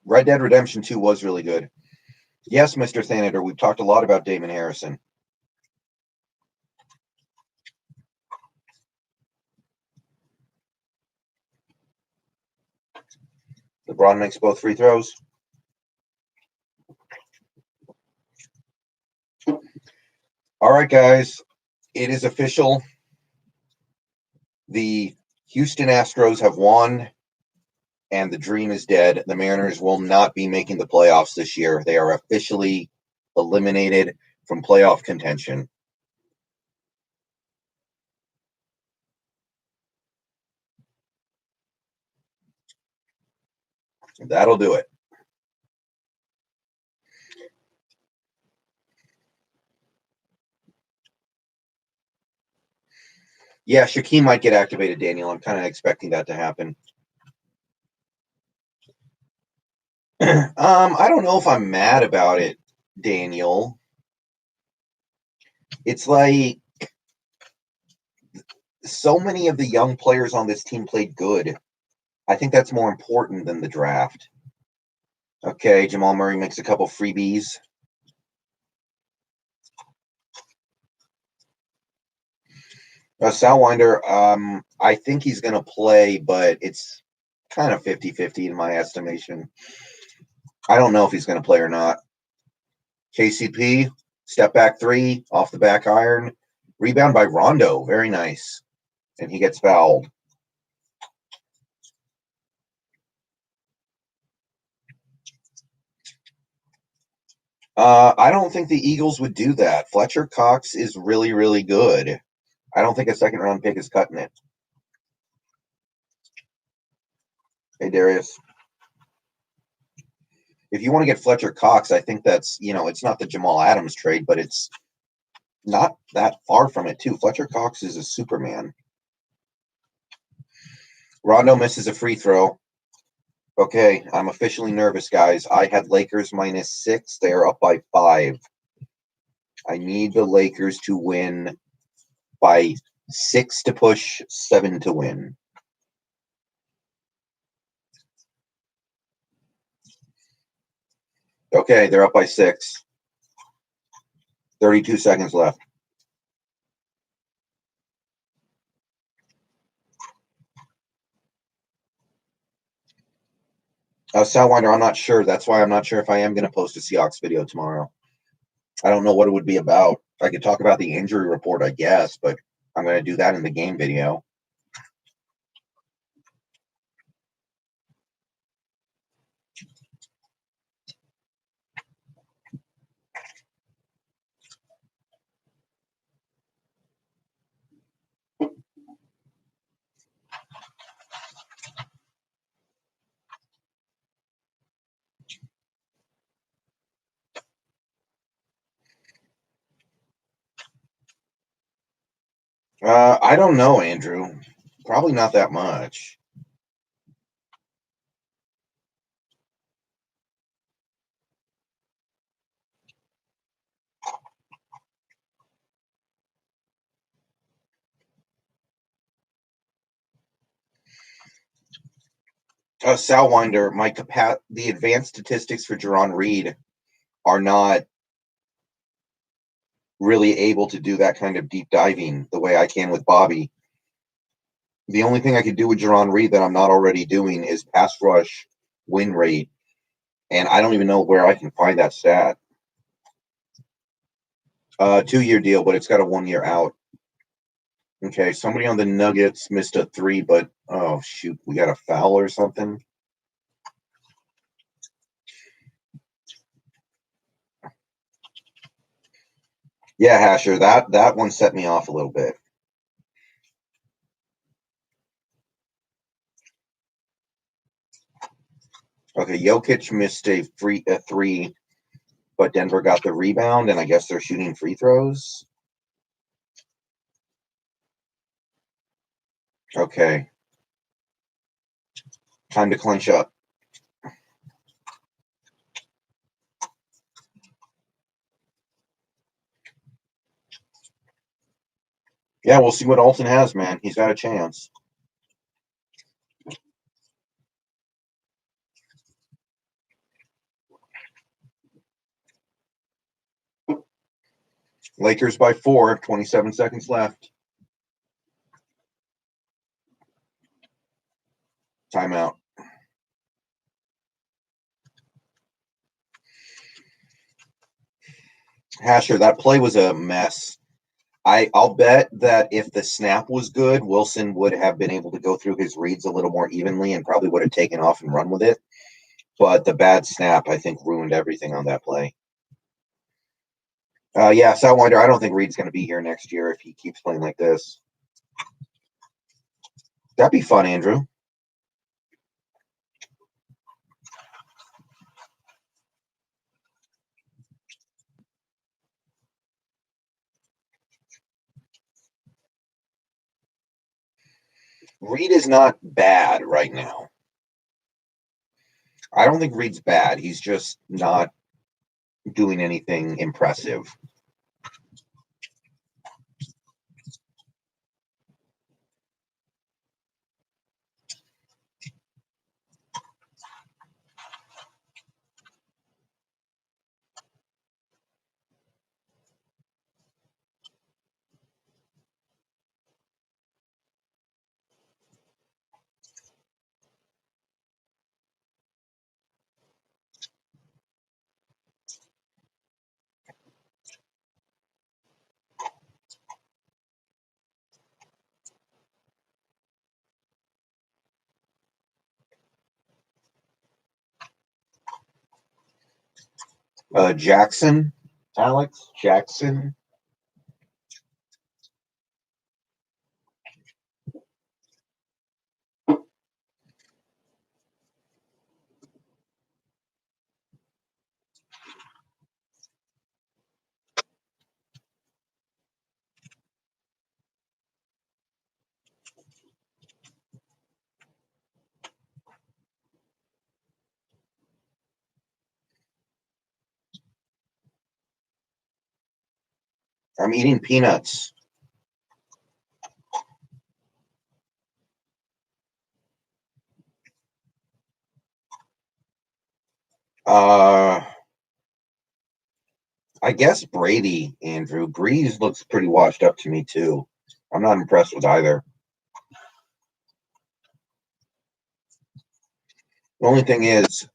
Red Dead Redemption 2 was really good. Yes, Mr. Senator, we've talked a lot about Damon Harrison. LeBron makes both free throws. All right, guys. It is official. The Houston Astros have won, and the dream is dead. The Mariners will not be making the playoffs this year. They are officially eliminated from playoff contention. That'll do it. Yeah, Shaquem might get activated, Daniel. I'm kind of expecting that to happen. I don't know if I'm mad about it, Daniel. It's like so many of the young players on this team played good. I think that's more important than the draft. Okay, Jamal Murray makes a couple freebies. Salwinder, I think he's going to play, but it's kind of 50-50 in my estimation. I don't know if he's going to play or not. KCP, step back three, off the back iron. Rebound by Rondo. Very nice. And he gets fouled. I don't think the Eagles would do that. Fletcher Cox is really, really good. I don't think a second round pick is cutting it. Hey, Darius. If you want to get Fletcher Cox, I think that's, it's not the Jamal Adams trade, but it's not that far from it, too. Fletcher Cox is a Superman. Rondo misses a free throw. Okay, I'm officially nervous, guys. I had Lakers -6. They are up by 5. I need the Lakers to win by 6 to push, 7 to win. Okay, they're up by 6. 32 seconds left. Salwinder, I'm not sure. That's why I'm not sure if I am going to post a Seahawks video tomorrow. I don't know what it would be about. I could talk about the injury report, I guess, but I'm going to do that in the game video. I don't know, Andrew. Probably not that much. Salwinder, the advanced statistics for Jerron Reed are not really able to do that kind of deep diving the way I can with Bobby. The only thing I could do with Jerron Reed that I'm not already doing is pass rush win rate, and I don't even know where I can find that stat. 2-year deal, but it's got a 1-year out. Okay, somebody on the Nuggets missed a 3, but oh shoot, we got a foul or something. Yeah, Hasher, that one set me off a little bit. Okay, Jokic missed a 3, but Denver got the rebound, and I guess they're shooting free throws. Okay. Time to clinch up. Yeah, we'll see what Alton has, man. He's got a chance. Lakers by 4, 27 seconds left. Timeout. Hasher, that play was a mess. I'll bet that if the snap was good, Wilson would have been able to go through his reads a little more evenly and probably would have taken off and run with it. But the bad snap, I think, ruined everything on that play. Yeah, Sidewinder, I don't think Reed's going to be here next year if he keeps playing like this. That'd be fun, Andrew. Reed is not bad right now. I don't think Reed's bad. He's just not doing anything impressive. Jackson, Alex Jackson. I'm eating peanuts. I guess Brady, Andrew. Breeze looks pretty washed up to me, too. I'm not impressed with either. The only thing is,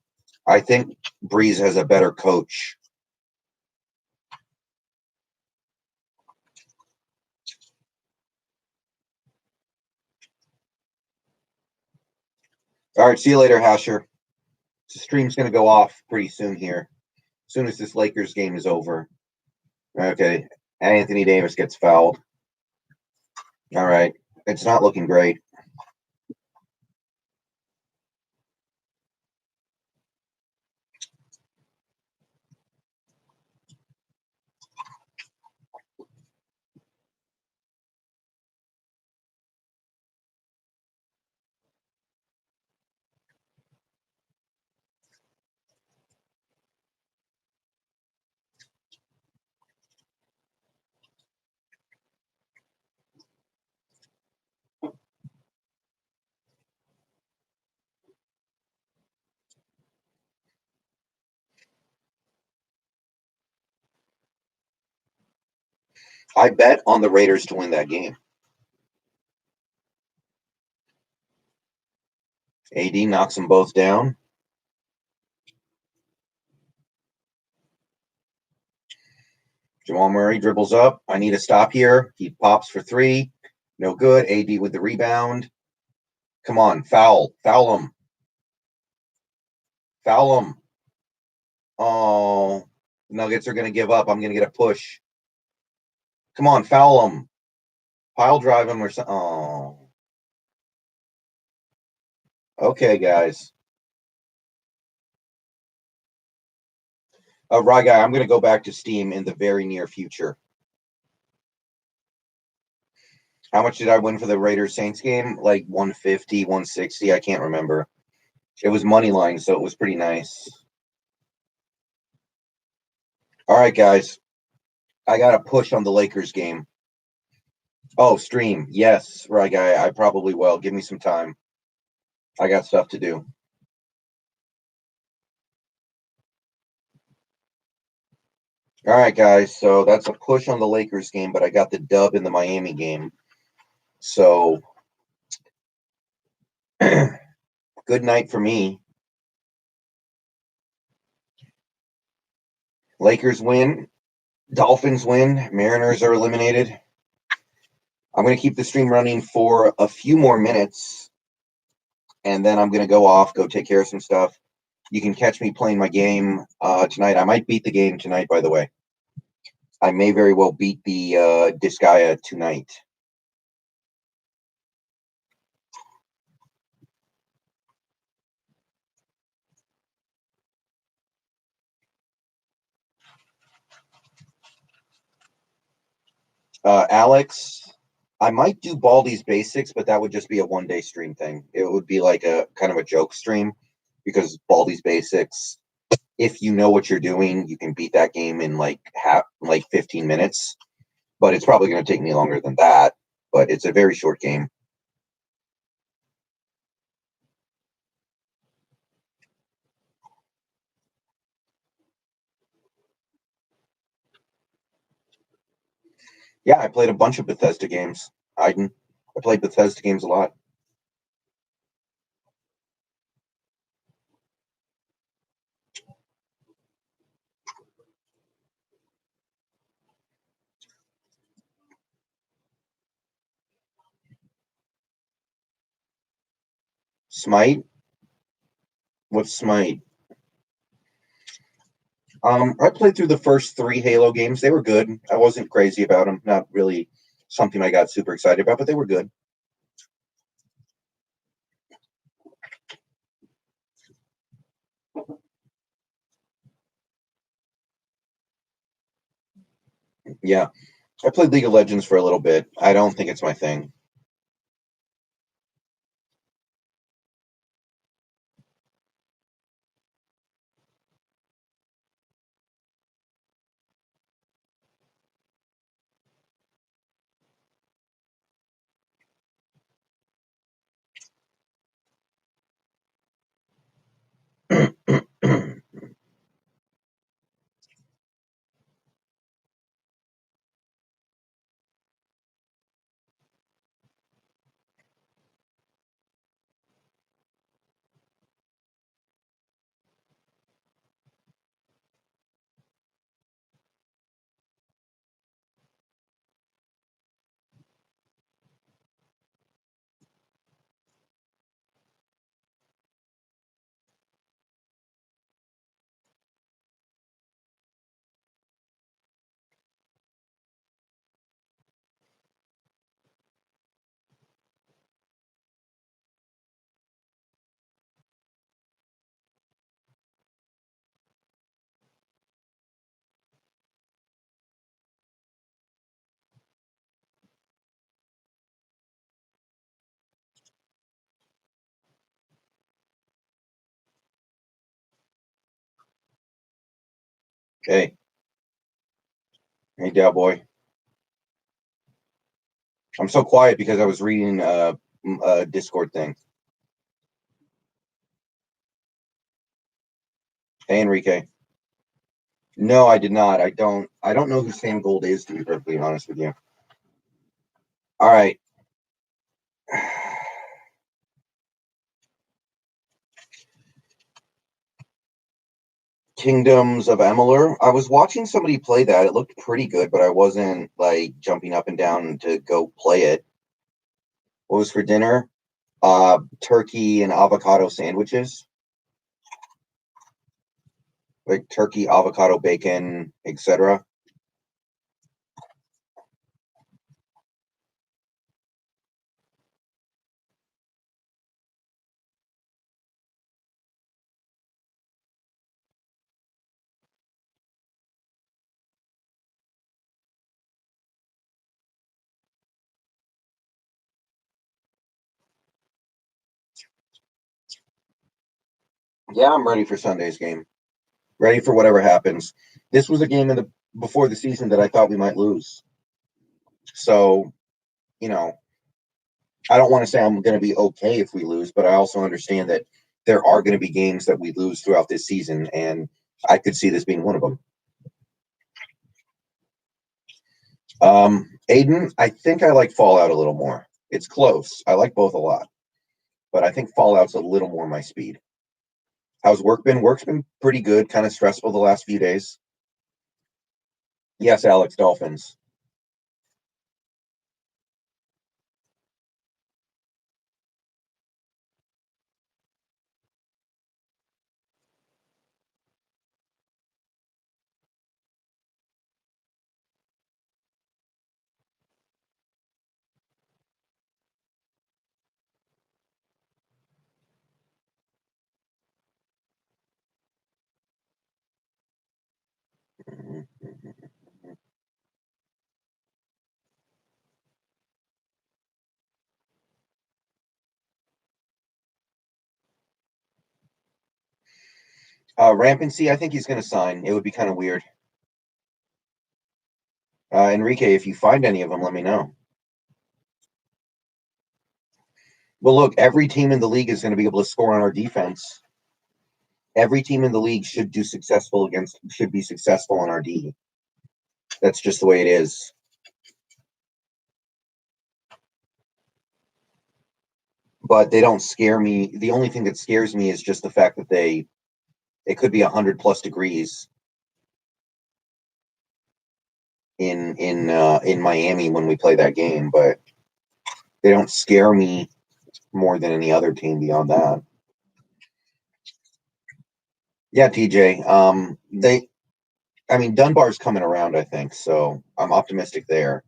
I think Breeze has a better coach. All right, see you later, Hasher. The stream's going to go off pretty soon here. As soon as this Lakers game is over. Okay, Anthony Davis gets fouled. All right, it's not looking great. I bet on the Raiders to win that game. AD knocks them both down. Jamal Murray dribbles up. I need a stop here. He pops for three. No good. AD with the rebound. Come on, foul. Foul him. Foul him. Oh, Nuggets are going to give up. I'm going to get a push. Come on, foul him. Pile drive him or something. Oh. Okay, guys. Right, guy, I'm going to go back to Steam in the very near future. How much did I win for the Raiders Saints game? Like 150, 160. I can't remember. It was money line, so it was pretty nice. All right, guys. I got a push on the Lakers game. Oh, stream. Yes, right, guy. I probably will. Give me some time. I got stuff to do. All right, guys. So that's a push on the Lakers game, but I got the dub in the Miami game. So good night for me. Lakers win. Dolphins win. Mariners are eliminated. I'm going to keep the stream running for a few more minutes, and then I'm going to go off, go take care of some stuff. You can catch me playing my game tonight. I might beat the game tonight, by the way. I may very well beat the Disgaea tonight. Alex, I might do Baldi's Basics, but that would just be a 1 day stream thing. It would be like a kind of a joke stream because Baldi's Basics, if you know what you're doing, you can beat that game in like 15 minutes. But it's probably going to take me longer than that. But it's a very short game. Yeah, I played a bunch of Bethesda games. I played Bethesda games a lot. Smite? What's Smite? I played through the first 3 Halo games. They were good. I wasn't crazy about them. Not really something I got super excited about, but they were good. Yeah. I played League of Legends for a little bit. I don't think it's my thing. Okay. Hey, Cowboy. I'm so quiet because I was reading a Discord thing. Hey, Enrique. No, I did not. I don't know who Sam Gold is, to be perfectly honest with you. All right. Kingdoms of Amalur. I was watching somebody play that. It looked pretty good, but I wasn't like jumping up and down to go play it. What was for dinner? Turkey and avocado sandwiches. Like turkey, avocado, bacon, etc. Yeah, I'm ready for Sunday's game. Ready for whatever happens. This was a game in the before the season that I thought we might lose. So, you know, I don't want to say I'm going to be okay if we lose, but I also understand that there are going to be games that we lose throughout this season, and I could see this being one of them. Aiden, I think I like Fallout a little more. It's close. I like both a lot, but I think Fallout's a little more my speed. How's work been? Work's been pretty good, kind of stressful the last few days. Yes, Alex, Dolphins. Rampancy, I think he's going to sign. It would be kind of weird. Enrique, if you find any of them, let me know. Well, look, every team in the league is going to be able to score on our defense. Every team in the league should be successful on our D. That's just the way it is. But they don't scare me. The only thing that scares me is just the fact that it could be 100+ degrees in Miami when we play that game, but they don't scare me more than any other team beyond that. Yeah, TJ. Dunbar's coming around, I think, so I'm optimistic there.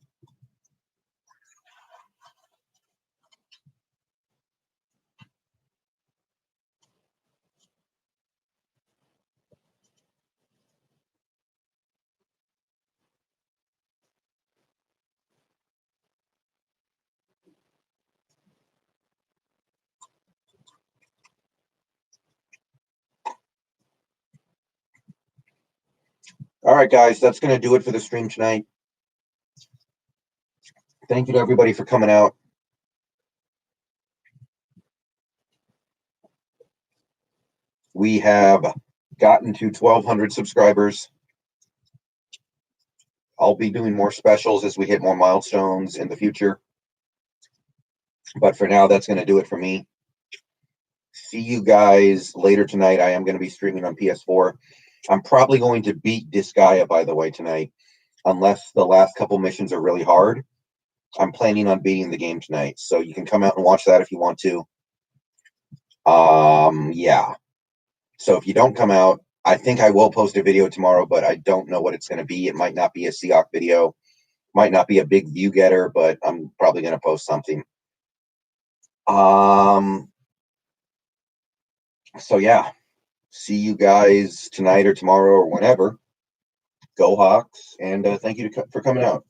All right, guys, that's going to do it for the stream tonight. Thank you to everybody for coming out. We have gotten to 1,200 subscribers. I'll be doing more specials as we hit more milestones in the future. But for now, that's going to do it for me. See you guys later tonight. I am going to be streaming on PS4. I'm probably going to beat Disgaea, by the way, tonight, unless the last couple missions are really hard. I'm planning on beating the game tonight, so you can come out and watch that if you want to. Yeah. So if you don't come out, I think I will post a video tomorrow, but I don't know what it's going to be. It might not be a Seahawk video, might not be a big view getter, but I'm probably going to post something. So yeah, see you guys tonight or tomorrow or whenever. Go Hawks, and thank you for coming out.